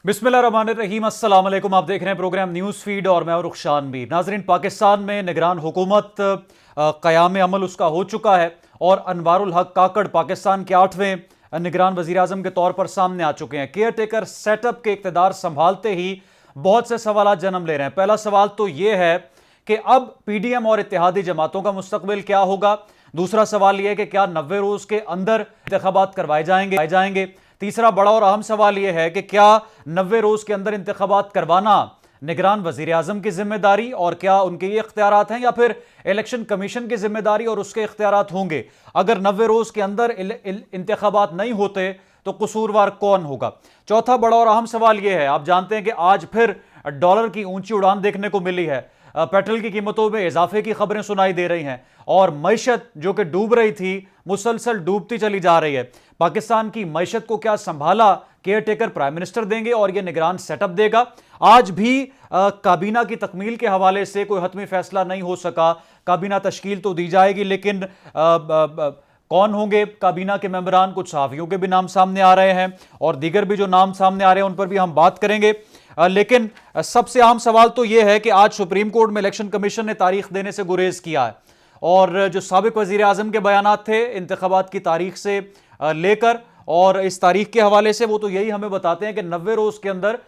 बिस्मिल्लाहिर्रहमानिर्रहीम, अस्सलाम वालेकुम। आप देख रहे हैं प्रोग्राम न्यूज़ फीड और मैं हूं रुखशान मीर। नाजरीन, पाकिस्तान में निगरान हुकूमत क़याम अमल उसका हो चुका है और अनवारुल हक काकड़ पाकिस्तान के 8वें निगरान वज़ीर आज़म के तौर पर सामने आ चुके हैं। केयर टेकर सेटअप के इक़्तिदार संभालते ही बहुत से सवाल जन्म ले रहे हैं। पहला सवाल तो यह है कि अब PDM और इत्तेहादी जमातों का मुस्तकबिल क्या होगा। दूसरा सवाल यह है कि क्या 90 रोज के अंदर इंतखाबात करवाए जाएंगे। तीसरा बड़ा और अहम सवाल यह है कि क्या 90 रोज के अंदर इंतखाबात करवाना निगरान वजीर आजम की जिम्मेदारी और क्या उनके ये इख्तियारात हैं या फिर इलेक्शन कमीशन की जिम्मेदारी और उसके इख्तियारात होंगे। अगर 90 रोज के अंदर इंतखाबात नहीं होते तो कसूरवार कौन होगा। चौथा बड़ा और अहम सवाल यह है, आप जानते हैं कि आज फिर डॉलर की ऊंची उड़ान देखने को मिली है। पेट्रोल की कीमतों में इजाफे की खबरें सुनाई दे रही हैं और मईशत जो कि डूब रही थी मुसलसल डूबती चली जा रही है। पाकिस्तान की मईशत को क्या संभाला केयर टेकर प्राइम मिनिस्टर देंगे और यह निगरान सेटअप देगा। आज भी काबीना की तकमील के हवाले से कोई हतमी फैसला नहीं हो सका। काबीना तश्कील तो दी जाएगी लेकिन कौन होंगे काबीना के मेंबरान, कुछ सहाफियों के भी नाम सामने आ रहे हैं और दीगर भी जो नाम सामने आ रहे हैं उन पर भी हम बात करेंगे। लेकिन सबसे अहम सवाल तो यह है कि आज सुप्रीम कोर्ट में इलेक्शन कमीशन ने तारीख देने से गुरेज किया है और जो साबिक वजीर आजम के बयानात थे इंतखाबात की तारीख से लेकर और इस तारीख के हवाले से, वो तो यही हमें बताते हैं कि 90 रोज के अंदर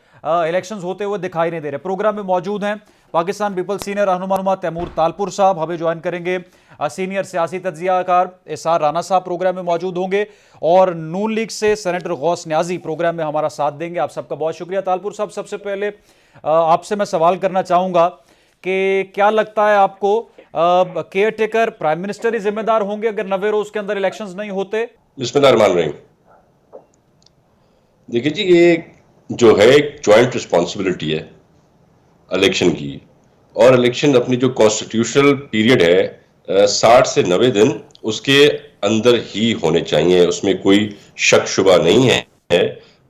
इलेक्शंस होते हुए दिखाई नहीं दे रहे। प्रोग्राम में मौजूद हैं पाकिस्तान पीपल्स सीनियर रहनुमा तैमूर तालपुर साहब, हमें ज्वाइन करेंगे सीनियर सियासी तज्जियाकार एसआर राना साहब प्रोग्राम में मौजूद होंगे और नून लीग से सेनेटर गौस न्याजी प्रोग्राम में हमारा साथ देंगे। आप सबका बहुत शुक्रिया। तालपुर साहब, सबसे पहले आपसे मैं सवाल करना चाहूंगा कि क्या लगता है आपको केयर टेकर प्राइम मिनिस्टर ही जिम्मेदार होंगे अगर 90 रोज के अंदर इलेक्शंस नहीं होते। बिस्मिल्लाहिर्रहमानिर्रहीम। देखिए जी, ये जो है एक जॉइंट रिस्पॉन्सिबिलिटी है इलेक्शन की, और इलेक्शन अपनी जो कॉन्स्टिट्यूशनल पीरियड है 60 से 90 दिन उसके अंदर ही होने चाहिए, उसमें कोई शक शुबा नहीं है।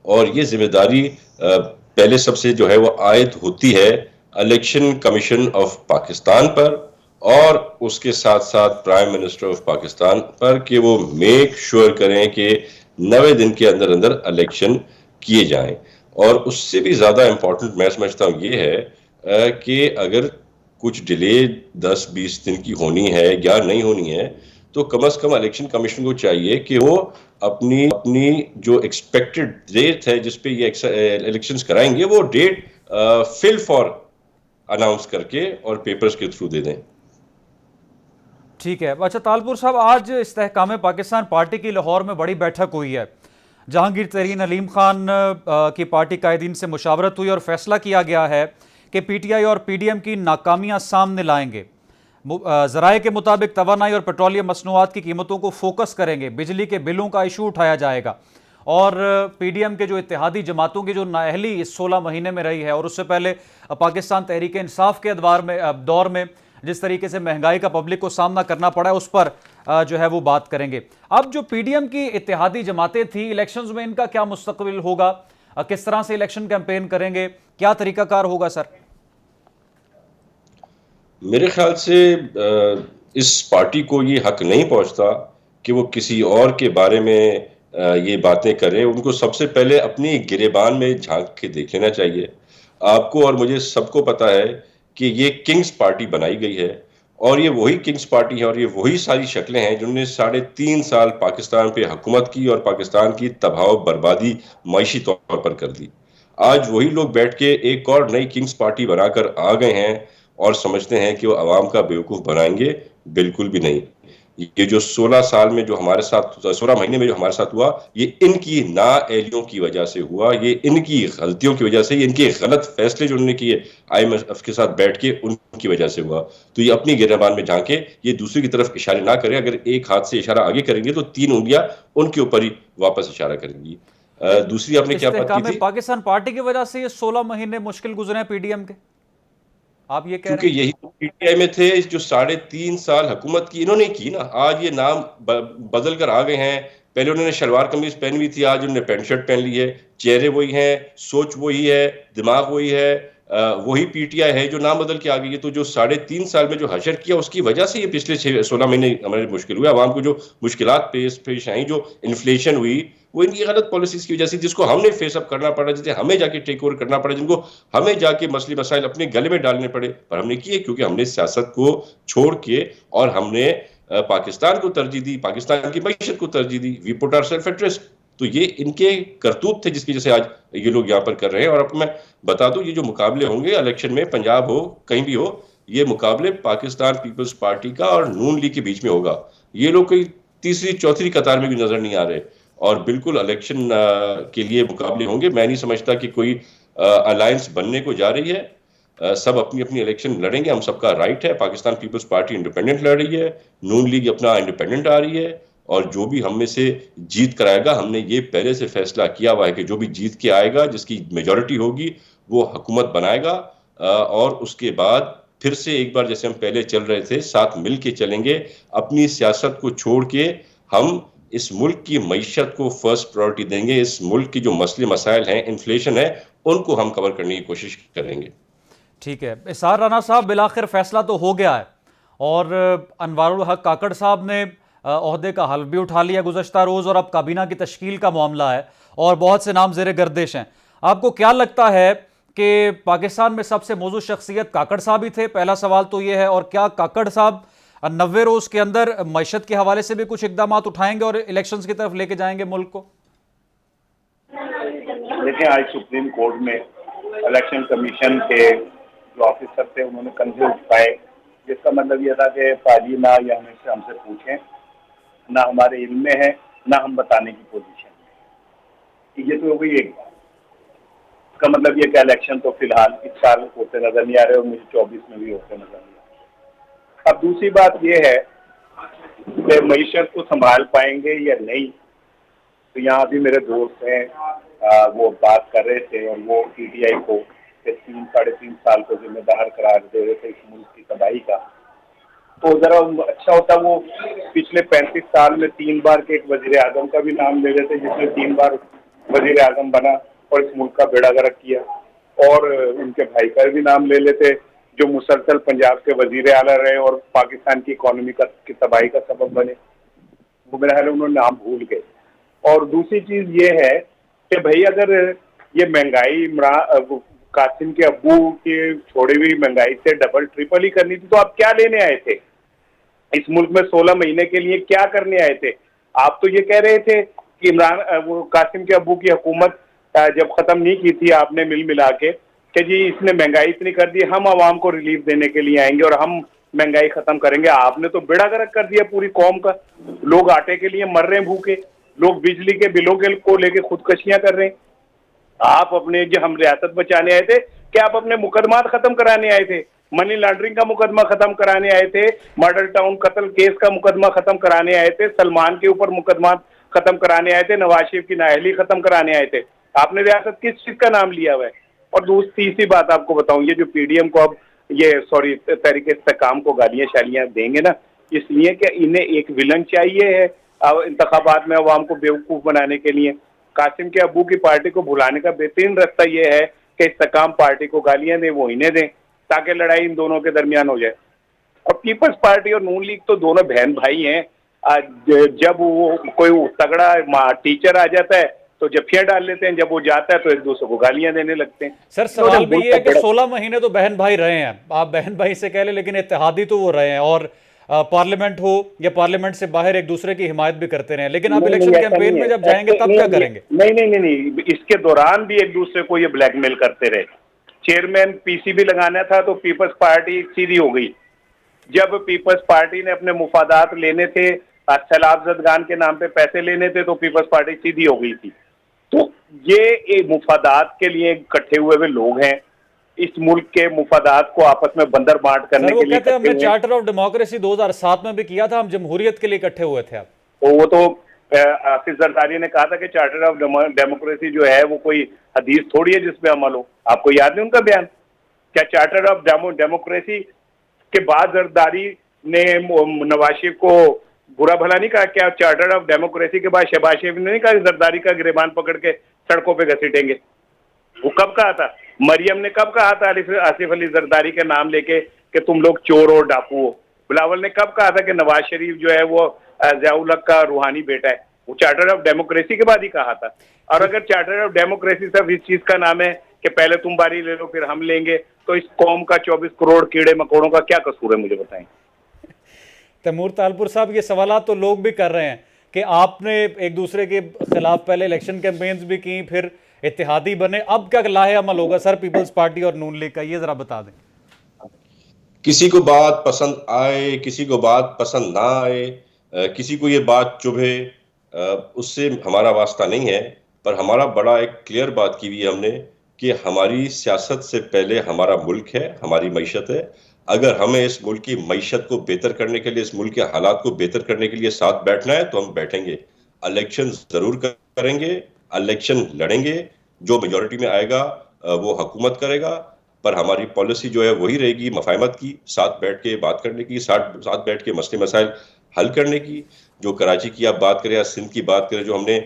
और ये जिम्मेदारी पहले सबसे जो है वो आयद होती है इलेक्शन कमीशन ऑफ पाकिस्तान पर और उसके साथ साथ प्राइम मिनिस्टर ऑफ पाकिस्तान पर कि वो मेक श्योर करें कि 90 दिन के अंदर अंदर इलेक्शन किए जाएं। और उससे भी ज्यादा इंपॉर्टेंट मैं समझता हूँ ये है कि अगर कुछ डिले 10-20 दिन की होनी है या नहीं होनी है तो कम से कम इलेक्शन कमीशन को चाहिए कि वो अपनी जो एक्सपेक्टेड डेट है जिसपे ये इलेक्शंस कराएंगे वो डेट फिल फॉर अनाउंस करके और पेपर्स के थ्रू दे दें। ठीक है। अच्छा तालपुर साहब, आज इस्तेहकाम पाकिस्तान पार्टी की लाहौर में बड़ी बैठक हुई है। जहांगीर तरीन अलीम खान की पार्टी कायदीन से मुशावरत हुई और फैसला किया गया है कि PTI और PDM की नाकामियां सामने लाएंगे। ज़राए के मुताबिक तवानाई और पेट्रोलियम मसनूआत की कीमतों को फोकस करेंगे, बिजली के बिलों का इशू उठाया जाएगा और PDM के जो इत्तेहादी जमातों की जो नाअहली इस 16 महीने में रही है और उससे पहले पाकिस्तान तहरीक इंसाफ के दौर में जिस तरीके से महंगाई का पब्लिक को सामना करना पड़ा है उस पर जो है वो बात करेंगे। अब जो PDM की इत्तेहादी जमातें थी, इलेक्शंस में इनका क्या मुस्तकबिल होगा, किस तरह से इलेक्शन कैंपेन करेंगे, क्या तरीकाकार होगा सर। मेरे ख्याल से इस पार्टी को ये हक नहीं पहुंचता कि वो किसी और के बारे में ये बातें करें। उनको सबसे पहले अपनी गिरेबान में झांक के देख लेना चाहिए। आपको और मुझे सबको पता है कि ये किंग्स पार्टी बनाई गई है और ये वही किंग्स पार्टी है और ये वही सारी शक्लें हैं जिन्होंने 3.5 साल पाकिस्तान पे हुकूमत की और पाकिस्तान की तबाह बर्बादी मायशी तौर पर कर दी। आज वही लोग बैठ के एक और नई किंग्स पार्टी बनाकर आ गए हैं और समझते हैं कि वो आवाम का बेवकूफ बनाएंगे। बिल्कुल भी नहीं। ये जो 16 साल में जो हमारे साथ 16 महीने में जो हमारे साथ हुआ, ये इनकी नाअहलियों की वजह से हुआ, ये इनकी गलतियों की वजह से, इनके गलत फैसले जो उन्होंने किए IMF के साथ बैठ के उनकी वजह से हुआ। तो ये अपनी गिरबान में झांके, ये दूसरी की तरफ इशारे ना करें। अगर एक हाथ से इशारा आगे करेंगे तो 3 उंगलियां उनके ऊपर ही वापस इशारा करेंगी। दूसरी आपने क्या बात की थी? पाकिस्तान पार्टी की वजह से ये 16 महीने मुश्किल गुजरे हैं PDM के, आप ये कह रहे हैं? क्योंकि यही PTI में थे जो 3.5 साल हुकूमत की इन्होंने की ना। आज ये नाम बदल कर आ गए हैं। पहले उन्होंने शलवार कमीज पहनी हुई थी, आज उन्होंने पैंट शर्ट पहन ली है। चेहरे वही हैं, सोच वही है, दिमाग वही है, वही पीटीआई है जो नाम बदल के आ गई है। तो जो 3.5 साल में जो हशर किया उसकी वजह से ये पिछले 16 महीने हमारे मुश्किल हुए। आवाम को जो मुश्किलात पेश आई, जो इन्फ्लेशन हुई, वो इनकी गलत पॉलिसीज की वजह से, जिसको हमने फेसअप करना पड़ा, जिसे हमें जाके टेक ओवर करना पड़ा, जिनको हमें जाके मसले मसाइल अपने गले में डालने पड़े, पर हमने किए क्योंकि हमने सियासत को छोड़ के और हमने पाकिस्तान को तरजीह दी, पाकिस्तान की मैशत को तरजीह दी। We put our self at risk. तो ये इनके करतूत थे जिसकी वजह से आज ये लोग यहाँ पर कर रहे हैं। और अब मैं बता दूं, ये जो मुकाबले होंगे इलेक्शन में, पंजाब हो कहीं भी हो, ये मुकाबले पाकिस्तान पीपल्स पार्टी का और नून लीग के बीच में होगा। ये लोग कोई तीसरी चौथी कतार में भी नजर नहीं आ रहे और बिल्कुल इलेक्शन के लिए मुकाबले होंगे। मैं नहीं समझता कि कोई अलायंस बनने को जा रही है। सब अपनी अपनी इलेक्शन लड़ेंगे, हम सबका राइट है। पाकिस्तान पीपल्स पार्टी इंडिपेंडेंट लड़ रही है, नून लीग अपना इंडिपेंडेंट आ रही है, और जो भी हम में से जीत कराएगा, हमने ये पहले से फैसला किया हुआ है कि जो भी जीत के आएगा, जिसकी मेजॉरिटी होगी, वो हुकूमत बनाएगा। और उसके बाद फिर से एक बार जैसे हम पहले चल रहे थे, साथ मिल के चलेंगे। अपनी सियासत को छोड़ के हम इस मुल्क की मईशत को फर्स्ट प्रायोरिटी देंगे। इस मुल्क की जो मसले मसाइल हैं, इन्फ्लेशन है, उनको हम कवर करने की कोशिश करेंगे। ठीक है इसार राना साहब, बिलाखिर फैसला तो हो गया है और अनवारुल हक काकड़ साहब ने ओहदे का हल्फ भी उठा लिया गुज़श्ता रोज़, और अब काबीना की तश्कील का मामला है और बहुत से नाम ज़ेर गर्दिश हैं। आपको क्या लगता है कि पाकिस्तान में सबसे मौजूद शख्सियत काकड़ साहब ही थे? पहला सवाल तो ये है। और क्या काकड़ साहब 90 रोज़ के अंदर मईशत के हवाले से भी कुछ इकदाम उठाएंगे और इलेक्शंस की तरफ लेके जाएंगे मुल्क को? देखिए, आज सुप्रीम कोर्ट में इलेक्शन कमीशन के जो ऑफिसर थे उन्होंने कंधे उठाए, जिसका मतलब यह था कि पाजी ना ये हमसे पूछें, ना हमारे इल्म में है, ना हम बताने की पोजीशन में। ये तो हो गई एक बात। इसका मतलब ये कि इलेक्शन तो फिलहाल इस साल होते नजर नहीं आ रहे और मुझे 24 में भी होते नजर नहीं आ रहे। अब दूसरी बात ये है कि मईशत को संभाल पाएंगे या नहीं। तो यहाँ अभी मेरे दोस्त हैं, वो बात कर रहे थे और वो पीटीआई को 3-3.5 साल को जिम्मेदार करार दे रहे थे इस मुल्क की तबाही का। तो जरा अच्छा होता वो पिछले 35 साल में 3 बार के एक वजीर आजम का भी नाम ले लेते, जिसने 3 बार वजीर आजम बना और इस मुल्क का बेड़ा गर्क किया, और उनके भाई का भी नाम ले लेते जो मुसलसल पंजाब के वजीर आला रहे और पाकिस्तान की इकोनॉमी की तबाही का सबब बने। वो मेरा ख्याल उन्होंने नाम भूल गए। और दूसरी चीज ये है कि भाई अगर ये महंगाई कासिम के अब्बू के छोड़ी हुई महंगाई से डबल ट्रिपल ही करनी थी, तो आप क्या लेने आए थे इस मुल्क में? 16 महीने के लिए क्या करने आए थे? आप तो ये कह रहे थे कि वो कासिम के अब्बू की हुकूमत जब खत्म नहीं की थी आपने मिल मिला के कि जी इसने महंगाई इतनी कर दी, हम आवाम को रिलीफ देने के लिए आएंगे और हम महंगाई खत्म करेंगे। आपने तो बेड़ा गर्क कर दिया पूरी कौम का। लोग आटे के लिए मर रहे हैं भूखे, लोग बिजली के बिलों के को लेके खुदकशियां कर रहे हैं। आप अपने जो हम रियासत बचाने आए थे, क्या आप अपने मुकदमात खत्म कराने आए थे? मनी लॉन्ड्रिंग का मुकदमा खत्म कराने आए थे, मॉडल टाउन कत्ल केस का मुकदमा खत्म कराने आए थे, सलमान के ऊपर मुकदमा खत्म कराने आए थे, नवाज शरीफ की नाअहली खत्म कराने आए थे। आपने रियासत किस चीज का नाम लिया हुआ है? और तीसरी बात आपको बताऊं, ये जो पीडीएम को अब तहरीक इस्तेकाम को गालियां शालियां देंगे ना, इसलिए कि इन्हें एक विलन चाहिए है इंतखाबात में अवाम को बेवकूफ बनाने के लिए। कासिम के अब्बू की पार्टी को भुलाने का बेहतरीन रास्ता यह है कि इस्तेकाम पार्टी को गालियां दें, वो इन्हें दें, ताकि लड़ाई इन दोनों के दरमियान हो जाए। और पीपल्स पार्टी और नून लीग तो दोनों बहन भाई हैं। जब वो कोई तगड़ा टीचर आ जाता है तो जफियां डाल लेते हैं, जब वो जाता है तो एक दूसरे को गालियां देने लगते हैं। सर सवाल भी ये है कि 16 महीने तो बहन भाई रहे हैं, आप बहन भाई से कह ले, लेकिन इत्तेहादी तो वो रहे हैं और पार्लियामेंट हो या पार्लियामेंट से बाहर एक दूसरे की हिमायत भी करते रहे। लेकिन आप इलेक्शन कैंपेन में जब जाएंगे तब क्या करेंगे? नहीं, इसके दौरान भी एक दूसरे को ये ब्लैकमेल करते रहे। चेयरमैन पीसीबी लगाना था तो पीपल्स पार्टी सीधी हो गई। जब पीपल्स पार्टी ने अपने मुफादात लेने थे, सैलाब जदगान के नाम पे पैसे लेने थे, तो पीपल्स पार्टी सीधी हो गई थी। तो ये मुफादात के लिए इकट्ठे हुए लोग हैं, इस मुल्क के मुफादात को आपस में बंदर बांट करने के लिए। कहते हैं हमने चार्टर ऑफ डेमोक्रेसी 2007 में भी किया था, हम जमहूरियत के लिए इकट्ठे हुए थे। तो वो तो आसिफ जरदारी ने कहा था कि चार्टर ऑफ डेमोक्रेसी जो है वो कोई हदीस थोड़ी है जिसपे अमल हो। आपको याद नहीं उनका बयान? क्या चार्टर ऑफ डेमोक्रेसी के बाद जरदारी ने नवाज शरीफ को बुरा भला नहीं कहा? क्या चार्टर ऑफ डेमोक्रेसी के बाद शहबाज शरीफ ने नहीं कहा जरदारी का गिरबान पकड़ के सड़कों पे घसीटेंगे? वो कब कहा था? मरियम ने कब कहा था आसिफ अली जरदारी के नाम लेके कि तुम लोग चोर और डाकू हो? बिलावल ने कब कहा था कि नवाज शरीफ जो है वो ज़ियाउल हक का रूहानी बेटा है? वो चार्टर ऑफ डेमोक्रेसी के बाद ही कहा था। और अगर चार्टर ऑफ डेमोक्रेसी सिर्फ इस चीज का नाम है कि पहले तुम बारी ले लो फिर हम लेंगे, तो इस कौम का 24 करोड़ कीड़े मकोड़ों का क्या कसूर है, मुझे बताएं। तैमूर तालपुर साहब, ये सवालात तो लोग भी कर रहे हैं कि आपने एक दूसरे के खिलाफ पहले इलेक्शन कैंपेन्स भी की, फिर इत्तेहादी बने, अब क्या लाहे अमल होगा सर पीपल्स पार्टी और नून लीग का, ये जरा बता दें। किसी को बात पसंद आए, किसी को बात पसंद ना आए, किसी को ये बात चुभे, उससे हमारा वास्ता नहीं है। पर हमारा बड़ा एक क्लियर बात की हुई है हमने कि हमारी सियासत से पहले हमारा मुल्क है, हमारी मईशत है। अगर हमें इस मुल्क की मईशत को बेहतर करने के लिए, इस मुल्क के हालात को बेहतर करने के लिए साथ बैठना है तो हम बैठेंगे, इलेक्शन जरूर करेंगे, इलेक्शन लड़ेंगे, जो मेजॉरिटी में आएगा वो हुकूमत करेगा। पर हमारी पॉलिसी जो है वही रहेगी मफाहमत की, साथ बैठ के बात करने की, साथ बैठ के मसले मसाइल हल करने की। जो कराची की आप बात करें या सिंध की बात करें, जो हमने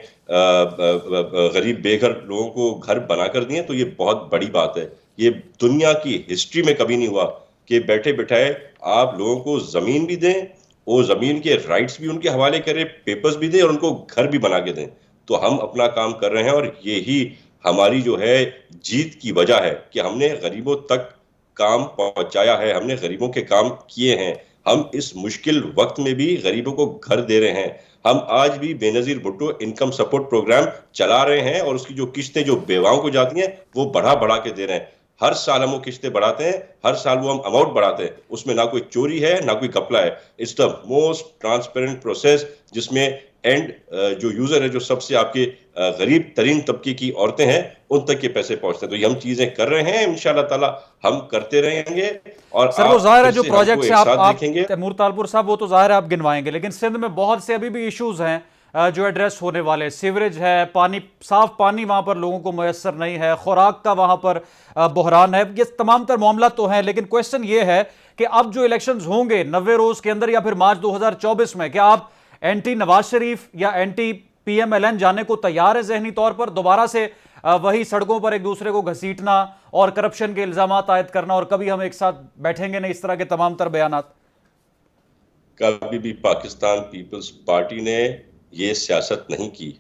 गरीब बेघर लोगों को घर बनाकर दिए, तो ये बहुत बड़ी बात है। ये दुनिया की हिस्ट्री में कभी नहीं हुआ कि बैठे बिठाए आप लोगों को जमीन भी दें, वो जमीन के राइट्स भी उनके हवाले करें, पेपर्स भी दें और उनको घर भी बना के दें। तो हम अपना काम कर रहे हैं और यही हमारी जो है जीत की वजह है कि हमने गरीबों तक काम पहुंचाया है, हमने गरीबों के काम किए हैं। हम इस मुश्किल वक्त में भी गरीबों को घर दे रहे हैं। हम आज भी Benazir Bhutto income support programme चला रहे हैं और उसकी जो किस्तें जो बेवाओं को जाती हैं वो बढ़ा बढ़ा के दे रहे हैं। हर साल हम वो किस्तें बढ़ाते हैं, हर साल वो हम अमाउंट बढ़ाते हैं। उसमें ना कोई चोरी है ना कोई घपला है। It's the most transparent process, जिसमें एंड जो यूजर है, जो सबसे आपके गरीब तरीन तबके की औरतें हैं, उन तक के पैसे पहुंचते हैं। तो ये हम चीजें कर रहे हैं, इंशाल्लाह ताला हम करते रहेंगे। और सर वो जाहिर है जो फिर से प्रोजेक्ट्स हमको हैं एक साथ आप देखेंगे। तैमूर तालपुर साहब, वो तो जाहिर है आप गिनवाएंगे, लेकिन सिंध में बहुत से अभी भी इश्यूज हैं जो एड्रेस होने वाले। सीवरेज है, पानी, साफ पानी वहां पर लोगों को मैसर नहीं है, खुराक का वहां पर बहरान है, ये तमाम तर मामला तो हैं। लेकिन क्वेश्चन ये है कि अब जो इलेक्शंस होंगे 90 रोज के अंदर या फिर मार्च 2024 में, क्या आप एंटी नवाज शरीफ या एंटी PMLN जाने को तैयार है जहनी तौर पर? दोबारा से वही सड़कों पर एक दूसरे को घसीटना और करप्शन के इल्जामात आयद करना, और कभी हम एक साथ बैठेंगे नहीं, इस तरह के तमाम तर बयानात? कभी भी पाकिस्तान पीपल्स पार्टी ने ये सियासत नहीं की।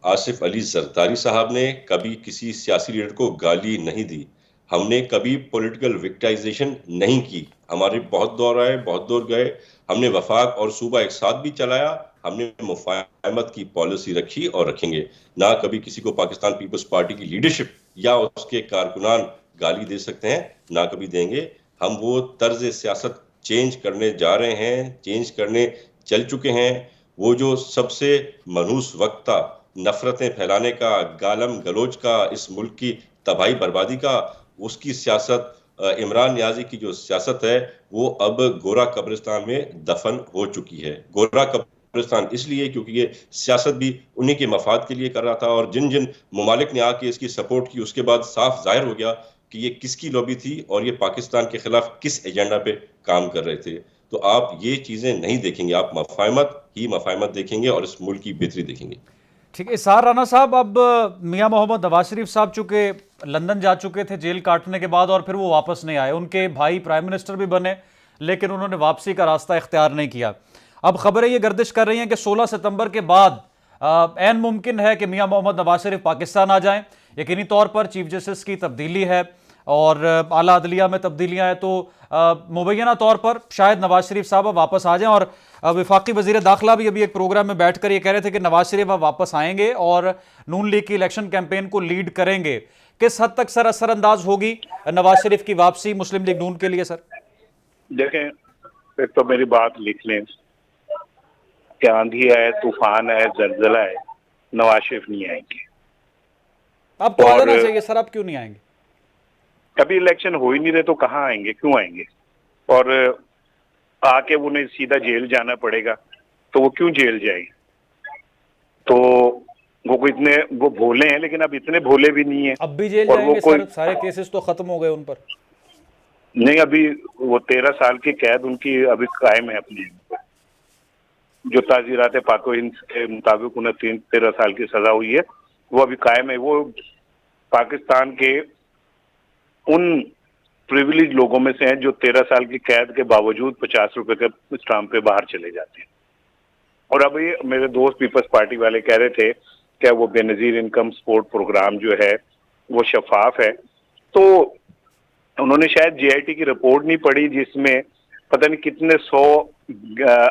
आसिफ अली जरदारी साहब ने कभी किसी सियासी लीडर को गाली नहीं दी। हमने कभी पॉलिटिकल विक्टाइजेशन नहीं की। हमारे बहुत दौर आए, बहुत दौर गए। हमने वफाक और सूबा एक साथ भी चलाया। हमने मुफाहमत की पॉलिसी रखी और रखेंगे। ना कभी किसी को पाकिस्तान पीपल्स पार्टी की लीडरशिप या उसके कारकुनान गाली दे सकते हैं, ना कभी देंगे। हम वो तर्ज सियासत चेंज करने जा रहे हैं, चेंज करने चल चुके हैं। वो जो सबसे मनहूस वक्त था नफरतें फैलाने का, गालम गलोच का, इस मुल्क की तबाही बर्बादी का, उसकी सियासत, इमरान नियाजी की जो सियासत है, वो अब गोरा कब्रिस्तान में दफन हो चुकी है। गोरा कब्रिस्तान इसलिए क्योंकि ये सियासत भी उन्हीं के मफाद के लिए कर रहा था, और जिन जिन ममालिक ने आके इसकी सपोर्ट की, उसके बाद साफ जाहिर हो गया कि ये किसकी लॉबी थी और ये पाकिस्तान के खिलाफ किस एजेंडा पे काम कर रहे थे। तो आप ये चीजें नहीं देखेंगे, आप मफाहमत ही मफाहमत देखेंगे और इस मुल्क की बेहतरी देखेंगे। ठीक है इसार राना साहब, अब मियां मोहम्मद नवाज शरीफ साहब चूंकि लंदन जा चुके थे जेल काटने के बाद, और फिर वो वापस नहीं आए। उनके भाई प्राइम मिनिस्टर भी बने, लेकिन उन्होंने वापसी का रास्ता इख्तियार नहीं किया। अब खबरें ये गर्दिश कर रही हैं कि 16 सितंबर के बाद ऐन मुमकिन है कि मियां मोहम्मद नवाज शरीफ पाकिस्तान आ जाएं। यकीनी तौर पर चीफ जस्टिस की तब्दीली है और आला अदलिया में तब्दीलियां हैं, तो मुबैना तौर पर शायद नवाज शरीफ साहब अब वापस आ जाएं। और वफाकी वजीर दाखिला भी अभी एक प्रोग्राम में बैठकर ये कह रहे थे कि नवाज शरीफ अब वापस आएंगे और नून लीग की इलेक्शन कैंपेन को लीड करेंगे। किस हद तक सर असरअंदाज होगी नवाज शरीफ की वापसी मुस्लिम लीग नून के लिए? सर देखें, एक तो मेरी बात लिख लें कि आंधी है, तूफान है, जलजला है, नवाज शरीफ नहीं आएंगे। अब तो आ जाना चाहिए सर, अब क्यों नहीं आएंगे? कभी इलेक्शन हो ही नहीं रहे तो कहाँ आएंगे, क्यों आएंगे? और आके उन्हें सीधा जेल जाना पड़ेगा, तो वो क्यों जेल जाएगी? तो वो इतने वो भोले हैं, लेकिन अब इतने भोले भी नहीं है। अब भी जेल जाएंगे सर? सारे केसेस तो खत्म हो गए उन पर। नहीं, अभी वो 13 साल की कैद उनकी अभी कायम है अपनी, जो ताजीरात पाको हिंद के मुताबिक उन्हें 13 साल की सजा हुई है, वो अभी कायम है। वो पाकिस्तान के उन प्रिविलेज लोगों में से हैं जो 13 साल की कैद के बावजूद 50 रुपए के स्टाम्प पे बाहर चले जाते हैं। और अब ये मेरे दोस्त पीपल्स पार्टी वाले कह रहे थे क्या वो बेनजीर इनकम सपोर्ट प्रोग्राम जो है वो शफाफ है, तो उन्होंने शायद जीआईटी की रिपोर्ट नहीं पढ़ी जिसमें पता नहीं कितने 100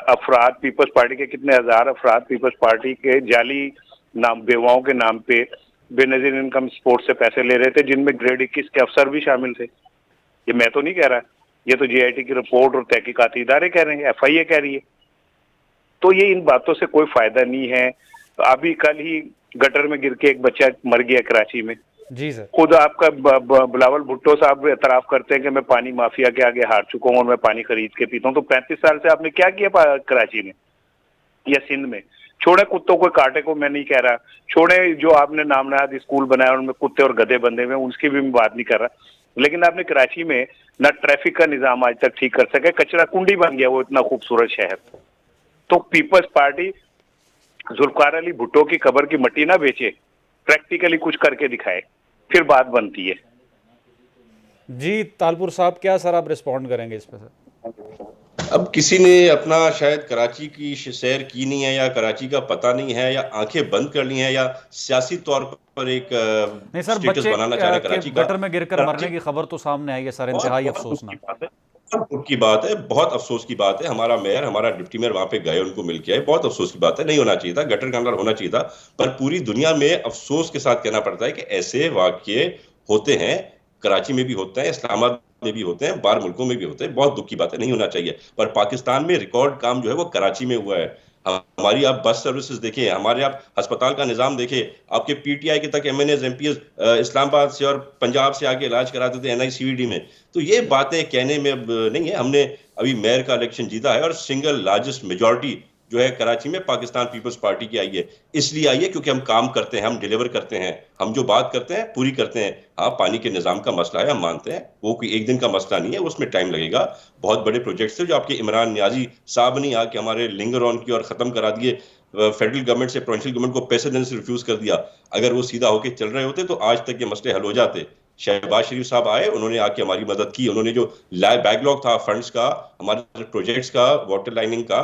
अफराद पीपल्स पार्टी के, कितने हजार अफराद पीपल्स पार्टी के जाली नाम बेवाओं के नाम पे बेनजीर इनकम सपोर्ट से पैसे ले रहे थे, जिनमें ग्रेड 21 के अफसर भी शामिल थे। ये मैं तो नहीं कह रहा, ये तो जीआईटी की रिपोर्ट और तहकीकाती इदारे कह रहे हैं, एफआईए कह रही है। तो ये इन बातों से कोई फायदा नहीं है। अभी कल ही गटर में गिर के एक बच्चा मर गया कराची में। जी सर। खुद आपका बिलावल भुट्टो साहब एतराफ करते हैं कि मैं पानी माफिया के आगे हार चुका हूं और मैं पानी खरीद के पीता हूं। तो 35 साल से आपने क्या किया कराची में या सिंध में? छोड़े कुत्तों को काटे को मैं नहीं कह रहा, छोड़े जो आपने नामनाद स्कूल बनाया उनमें कुत्ते और गधे बंधे हुए उसकी भी मैं बात नहीं कर रहा, लेकिन आपने कराची में ना ट्रैफिक का निजाम आज तक ठीक कर सके, कचरा कुंडी बन गया वो इतना खूबसूरत शहर। तो पीपल्स पार्टी जुल्फकार अली भुट्टो की कब्र की मट्टी ना बेचे, प्रैक्टिकली कुछ करके दिखाए, फिर बात बनती है। जी तालपुर साहब, क्या सर आप रिस्पॉन्ड करेंगे इस पर सर? अब किसी ने अपना शायद कराची की सैर की नहीं है, या कराची का पता नहीं है, या आंखें बंद कर ली हैं, या सियासी तौर पर एक नहीं सर, स्टेटस बच्चे बनाना चाह रहे हैं कराची का। गटर में गिरकर मरने की खबर तो सामने आई है सर, इंतहाई अफसोसनाक। दुख की बात है, बहुत अफसोस की बात है। हमारा मेयर, हमारा डिप्टी मेयर वहां पे गए, उनको मिल के आए, बहुत अफसोस की बात है। नहीं होना चाहिए था, गटर का अंदर होना चाहिए था। पर पूरी दुनिया में अफसोस के साथ कहना पड़ता है कि ऐसे वाकये होते हैं, कराची में भी होते हैं, इस्लामाबाद में भी होते हैं, बाहर मुल्कों में भी होते हैं। बहुत दुख की बात है, नहीं होना चाहिए। पर पाकिस्तान में रिकॉर्ड काम जो है वो कराची में हुआ है। हमारी आप बस सर्विसेज देखें, हमारे आप अस्पताल का निजाम देखें, आपके पीटीआई के तक एमएनएस एमपीएस इस्लामाबाद से और पंजाब से आके इलाज कराते थे एनआईसीवीडी में। तो ये बातें कहने में अब नहीं है। हमने अभी मेयर का इलेक्शन जीता है और सिंगल लार्जेस्ट मेजॉरिटी जो है कराची में पाकिस्तान पीपल्स पार्टी की आई है। इसलिए आई है क्योंकि हम काम करते हैं, हम डिलीवर करते हैं, हम जो बात करते हैं पूरी करते हैं। हाँ, पानी के निजाम का मसला है, हम मानते हैं, वो कोई एक दिन का मसला नहीं है, उसमें टाइम लगेगा। बहुत बड़े प्रोजेक्ट्स थे जो आपके इमरान नियाजी साहब ने आके हमारे लिंगर ऑन की और खत्म करा दिए। फेडरल गवर्नमेंट से प्रोविंशियल गवर्नमेंट को पैसे देने से रिफ्यूज कर दिया। अगर वो सीधा होकर चल रहे होते तो आज तक ये मसले हल हो जाते। शहबाज शरीफ साहब आए, उन्होंने आके हमारी मदद की। उन्होंने जो बैकलॉग था फंड्स का, हमारे प्रोजेक्ट्स का, वाटर लाइनिंग का,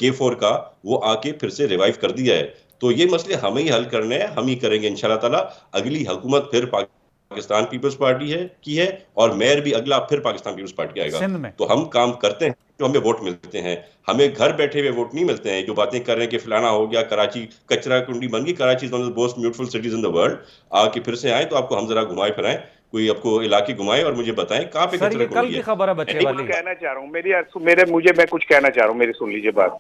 K4 का, वो आके फिर से रिवाइव कर दिया है। तो ये मसले हमें ही हल करने हैं, हम ही करेंगे इंशाल्लाह ताला। अगली हुकूमत फिर पाकिस्तान पीपल्स पार्टी है और मेयर भी अगला फिर पाकिस्तान पीपल्स पार्टी आएगा। तो हम काम करते हैं जो हमें वोट मिलते हैं, हमें घर बैठे हुए वोट नहीं मिलते हैं। जो बातें कर रहे हैं कि फलाना हो गया, कराची कचरा कुंडी बन गई, Karachi is one of the most beautiful cities in the world. आके फिर से आए तो आपको हम जरा घुमाए फिराएं, कोई आपको इलाके घुमाए और मुझे बताएं कहाँ पे कचरा कल की खबर है बच्चे वाली। कहना चाह रहा हूँ मैं कुछ कहना चाह रहा हूँ, मेरी सुन लीजिए बात।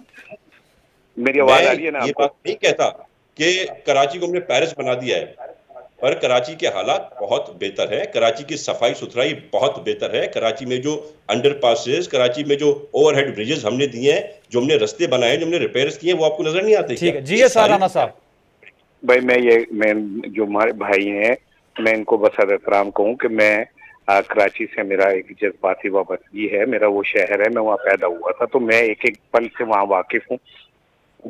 मेरी आवाज आ रही है ना? ये बात नहीं कहता कि कराची को हमने पेरिस बना दिया है, पर कराची के हालात बहुत बेहतर है। कराची की सफाई सुथराई बहुत बेहतर है। कराची में जो अंडरपासेस, कराची में जो ओवरहेड ब्रिजेस हमने दिए हैं, जो हमने रास्ते बनाए, जो हमने रिपेयर्स किए, वो आपको नजर नहीं आते? ठीक है जी, ये साराना साहब भाई, मैं जो हमारे भाई हैं, मैं इनको बस एहतराम कहूँ कि मैं कराची से मेरा एक जज्बाती वाबस्तगी है, मेरा वो शहर है, मैं वहाँ पैदा हुआ था, तो मैं एक एक पल से वहाँ वाकिफ हूँ।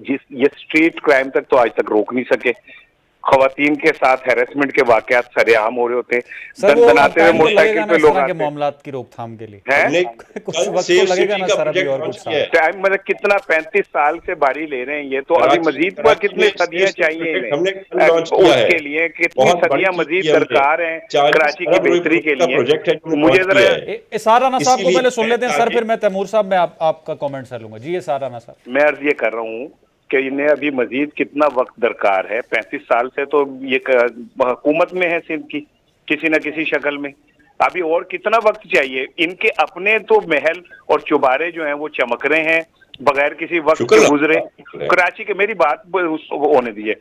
ये स्ट्रीट क्राइम तक तो आज तक रोक नहीं सके। खवातीन के साथ हैरेसमेंट के वाकयात सरेआम हो रहे होते, दनदनाते हुए मोटरसाइकिल पे लोग आते। मामलात की रोकथाम के लिए कुछ वक्त तो लगेगा ना सर, अभी और कुछ टाइम, मतलब कितना 35 साल से बारी ले रहे हैं ये, तो अभी मजीद कितनी सदियां चाहिए उसके लिए, कितनी सदियां मजीद दरकार हैं कराची की बेहतरी के लिए। मुझे जरा साराना साहब को पहले सुन लेते हैं सर, फिर मैं तैमूर साहब में आपका कॉमेंट सर लूंगा। जी ये साराना साहब, मैं अर्ज ये कर रहा हूँ कि इन्हें अभी मजीद कितना वक्त दरकार है। 35 साल से तो ये हुकूमत में है सिंध की किसी न किसी शक्ल में, अभी और कितना वक्त चाहिए? इनके अपने तो महल और चुबारे जो हैं वो चमक रहे हैं बगैर किसी वक्त के गुजरे। कराची के, मेरी बात होने दीजिए,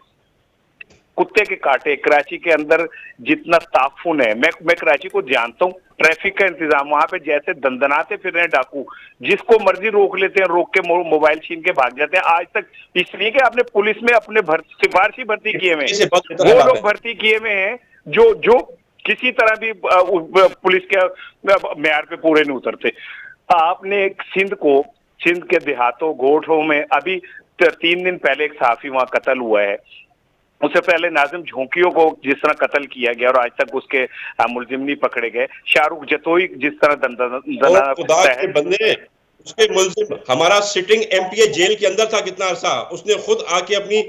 कुत्ते के काटे कराची के अंदर जितना ताफुन है, मैं कराची को जानता हूँ। ट्रैफिक का इंतजाम वहां पे जैसे दंदनाते फिर रहे डाकू, जिसको मर्जी रोक लेते हैं, रोक के मोबाइल छीन के भाग जाते हैं। आज तक इसलिए कि आपने पुलिस में अपने सिफारशी भर्ती किए हुए हैं, वो लोग भर्ती किए हुए हैं जो किसी तरह भी पुलिस के म्यार पे पूरे नहीं उतरते। आपने सिंध के देहातों गोठों में अभी 3 दिन पहले एक सहाफी वहां कत्ल हुआ है, उससे पहले नाजिम झोंकियों को जिस तरह कत्ल किया गया और आज तक उसके मुलजिम नहीं पकड़े गए, शाहरुख जतोई जिस तरह खुदा के बंदे, उसके मुलजिम हमारा सिटिंग एमपीए जेल के अंदर था कितना अरसा, उसने खुद आके अपनी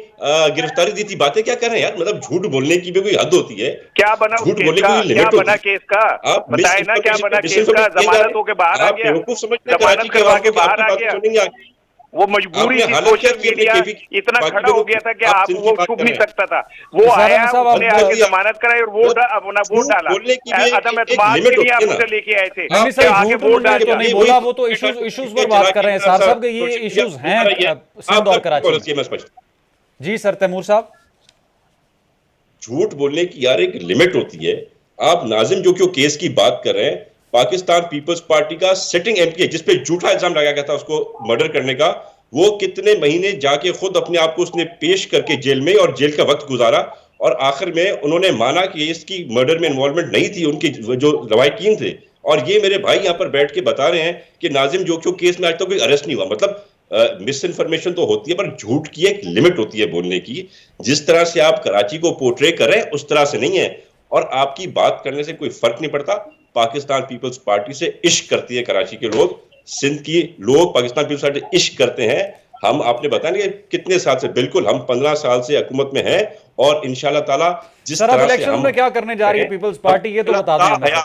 गिरफ्तारी दी थी। बातें क्या कर रहे हैं यार, मतलब झूठ बोलने की भी कोई हद होती है। क्या बना झूठ बोलने की लिमिट क्या होती बना है। केस का? आप बताए ना क्या बना केस का? जमानत होके बाहर आ गया, बेवकूफ समझते जमानत करवा के बाहर आ गया। सुनेंगे वो मजबूरी थी, हालत क्या सोशल की मीडिया इतना खड़ा हो गया था कि आप वो छुप नहीं सकता था। वो आया, उसने आके जमानत कराई और वोट अपना वोट डाला। अदम एतमाद के लिए आप उसे लेके आए थे कि आगे वोट डाल तो नहीं बोला, वो तो इश्यूज पर बात कर रहे हैं साहब साहब, ये इश्यूज हैं सिंध और कराची में। जी सर तैमूर साहब, झूठ बोलने की यार एक लिमिट होती है। आप नाजिम जो क्यों केस की बात कर रहे हैं, पाकिस्तान पीपल्स पार्टी का सिटिंग एमपी जिसपे झूठा इल्जाम लगाया गया था उसको मर्डर करने का, वो कितने महीने जाके खुद अपने आप को उसने पेश करके जेल में और जेल का वक्त गुजारा, और आखिर में उन्होंने माना कि इसकी मर्डर में इन्वॉल्वमेंट नहीं थी, उनके जो रवायकीन थे। और ये मेरे भाई यहां पर बैठ के बता रहे हैं कि नाजिम जोक्यो केस में आज तक कोई अरेस्ट नहीं हुआ। मतलब मिस इन्फॉर्मेशन तो होती है, पर झूठ की एक लिमिट होती है बोलने की। जिस तरह से आप कराची को पोर्ट्रे कर रहे हैं उस तरह से नहीं है, और आपकी बात करने से कोई फर्क नहीं पड़ता। पाकिस्तान पीपल्स पार्टी से इश्क करती है कराची के लोग, सिंध की लोग पाकिस्तान पीपल्स पार्टी इश्क करते हैं। हम आपने बताया कि कितने साल से, बिल्कुल हम 15 साल से हुकूमत में हैं, और इंशाल्लाह ताला जिस सर तरह अब से इलेक्शन हम में क्या करने जा रही है पीपल्स पार्टी, ये तो बता दें हमें।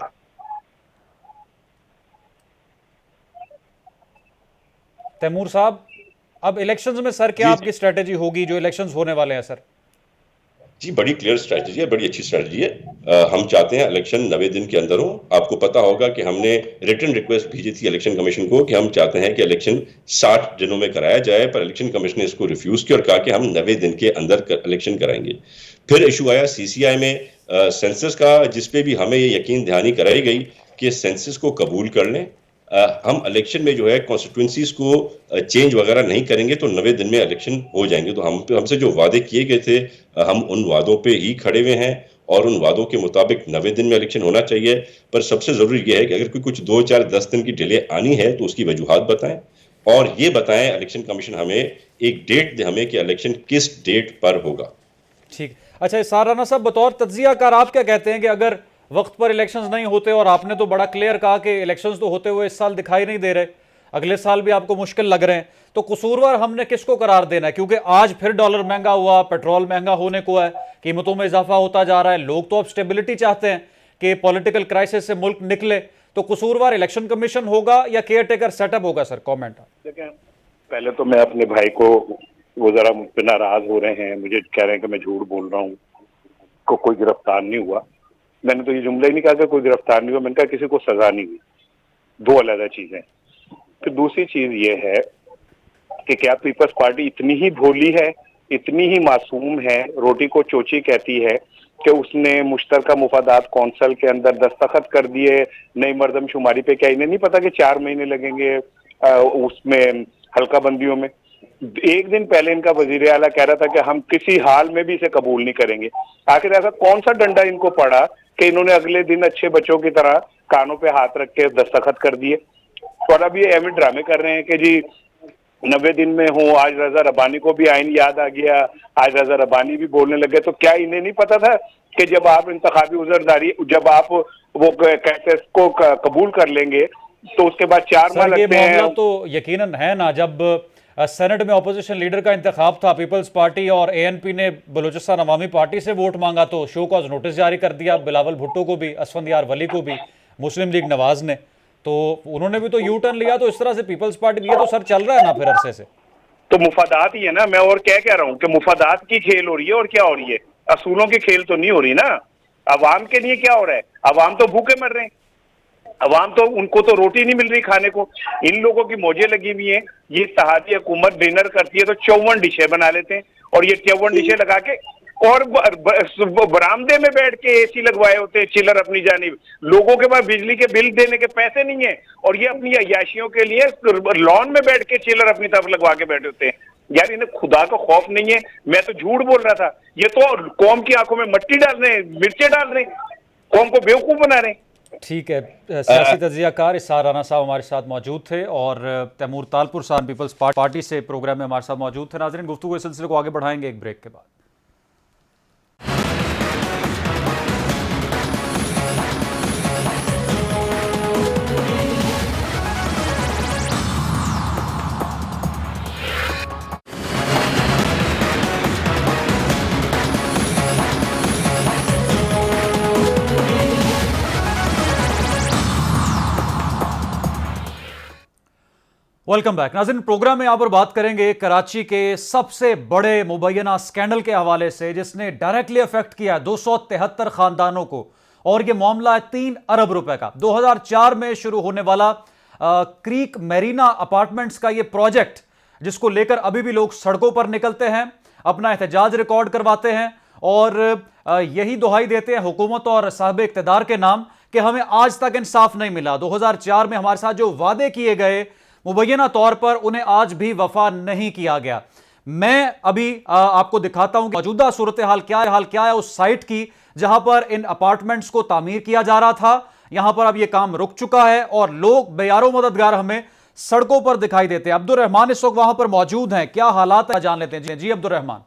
तैमूर साहब, अब इलेक्शंस में सर क्या आपकी स्ट्रेटेजी होगी जो इलेक्शंस होने वाले हैं सर? जी बड़ी क्लियर स्ट्रैटेजी है, बड़ी अच्छी स्ट्रैटेजी है। हम चाहते हैं इलेक्शन 90 दिन के अंदर हो। आपको पता होगा कि हमने रिटन रिक्वेस्ट भेजी थी इलेक्शन कमीशन को कि हम चाहते हैं कि इलेक्शन 60 दिनों में कराया जाए, पर इलेक्शन कमीशन ने इसको रिफ्यूज किया और कहा कि हम 90 दिन के अंदर इलेक्शन कराएंगे। फिर इशू आया सीसीआई में सेंसस का, जिसपे भी हमें ये यकीन दहानी कराई गई कि सेंसस को कबूल कर लें। हम इलेक्शन में जो है कॉन्स्टिट्यूंसीज को चेंज वगैरह नहीं करेंगे तो 90 दिन में इलेक्शन हो जाएंगे। तो हमसे जो वादे किए गए थे, हम उन वादों पे ही खड़े हुए हैं, और उन वादों के मुताबिक 90 दिन में इलेक्शन होना चाहिए। पर सबसे जरूरी यह है कि अगर कोई कुछ 2, 4, 10 दिन की डिले आनी है तो उसकी वजूहात बताएं, और ये बताएं इलेक्शन कमीशन हमें एक डेट दे हमें कि इलेक्शन किस डेट पर होगा। ठीक, अच्छा साराना साहब, बतौर तज्जियाकार आप क्या कहते हैं कि अगर वक्त पर इलेक्शंस नहीं होते, और आपने तो बड़ा क्लियर कहा कि इलेक्शंस तो होते हुए इस साल दिखाई नहीं दे रहे, अगले साल भी आपको मुश्किल लग रहे हैं, तो कसूरवार हमने किसको करार देना है? क्योंकि आज फिर डॉलर महंगा हुआ, पेट्रोल महंगा होने को है, कीमतों में इजाफा होता जा रहा है। लोग तो अब स्टेबिलिटी चाहते हैं कि पॉलिटिकल क्राइसिस से मुल्क निकले, तो कसूरवार इलेक्शन कमीशन होगा या केयर टेकर सेटअप होगा? Sir comment. देखिए, पहले तो मैं अपने भाई को, वो जरा मुझ पर नाराज हो रहे हैं, मुझे कह रहे हैं कि मैं झूठ बोल रहा हूँ, को कोई गिरफ्तार नहीं हुआ। मैंने तो ये जुमला ही नहीं कहा कि कोई गिरफ्तार नहीं हुआ, मैंने कहा किसी को सजा नहीं हुई। दो अलग चीजें। फिर दूसरी चीज ये है कि क्या पीपल्स पार्टी इतनी ही भोली है, इतनी ही मासूम है, रोटी को चोची कहती है कि उसने मुश्तरका मुफादात कौंसल के अंदर दस्तखत कर दिए नई मर्दमशुमारी पे? क्या इन्हें नहीं पता कि 4 महीने लगेंगे उसमें हल्का बंदियों में? एक दिन पहले इनका वजीर आला कह रहा था कि हम किसी हाल में भी इसे कबूल नहीं करेंगे। आखिर ऐसा कौन सा डंडा इनको पड़ा कि इन्होंने अगले दिन अच्छे बच्चों की तरह कानों पे हाथ रख के दस्तखत कर दिए? और अब ये एवं ड्रामे कर रहे हैं कि जी 90 दिन में हूँ। आज रजा रब्बानी को भी आइन याद आ गया, आज रजा रब्बानी भी बोलने लगे। तो क्या इन्हें नहीं पता था कि जब आप इंतखाबी उज़रदारी, जब आप वो कैसे को कबूल कर लेंगे तो उसके बाद 4 माह लगते हैं? तो यकीनन है ना, जब सेनेट में अपोजिशन लीडर का इंतखाब था, पीपल्स पार्टी और एएनपी ने बलूचिस्तान अवामी पार्टी से वोट मांगा तो शो कॉज नोटिस जारी कर दिया बिलावल भुट्टो को भी, असफंदियार वली को भी, मुस्लिम लीग नवाज ने, तो उन्होंने भी तो यू टर्न लिया। तो इस तरह से पीपल्स पार्टी ये तो सर चल रहा है ना फिर अरसे से। तो मुफादात ही है ना। मैं और क्या कह रहा हूँ कि मुफादात की खेल हो रही है, और क्या हो रही है? असूलों की खेल तो नहीं हो रही ना। अवाम के लिए क्या हो रहा है? अवाम तो भूखे मर रहे हैं, अवाम तो, उनको तो रोटी नहीं मिल रही खाने को। इन लोगों की मौजें लगी हुई हैं। ये इत्तेहादी हुकूमत डिनर करती है तो 54 डिशें बना लेते हैं, और ये 54 डिशें लगा के और बरामदे में बैठ के एसी लगवाए होते हैं चिलर अपनी जानिब। लोगों के पास बिजली के बिल देने के पैसे नहीं है, और ये अपनी अय्याशियों के लिए लॉन में बैठ के चिलर अपनी तरफ लगवा के बैठे होते हैं। यार इन्हें खुदा का खौफ नहीं है। मैं तो झूठ बोल रहा था, ये तो कौम की आंखों में मट्टी डाल रहे हैं, मिर्चें डाल रहे हैं, कौम को बेवकूफ बना रहे हैं। ठीक है, सियासी तज्जियाकार इसार राना साहब हमारे साथ मौजूद थे, और तैमूर तालपुर साहब पीपल्स पार्टी से प्रोग्राम में हमारे साथ मौजूद थे। नाज़रीन, गुफ्तगू इस सिलसिले को आगे बढ़ाएंगे एक ब्रेक के बाद। वेलकम बैक नाज़रीन। प्रोग्राम में यहाँ पर बात करेंगे कराची के सबसे बड़े मुबैना स्कैंडल के हवाले से, जिसने डायरेक्टली अफेक्ट किया 273 खानदानों को। और ये मामला है 3 अरब रुपए का। 2004 में शुरू होने वाला क्रीक मैरीना अपार्टमेंट्स का ये प्रोजेक्ट, जिसको लेकर अभी भी लोग सड़कों पर निकलते हैं, अपना एहतजाज रिकॉर्ड करवाते हैं और यही दुहाई देते हैं हुकूमत और साहिब इक़्तिदार के नाम कि हमें आज तक इंसाफ नहीं मिला। 2004 में हमारे साथ जो वादे किए गए मुबैना तौर पर, उन्हें आज भी वफा नहीं किया गया। मैं अभी आपको दिखाता हूं कि मौजूदा सूरत हाल क्या है उस साइट की, जहां पर इन अपार्टमेंट्स को तामीर किया जा रहा था। यहां पर अब यह काम रुक चुका है और लोग बेयारो मददगार हमें सड़कों पर दिखाई देते हैं। अब्दुल रहमान इस वक्त वहां पर मौजूद हैं, क्या हालात है जान लेते हैं। जी अब्दुल रहमान।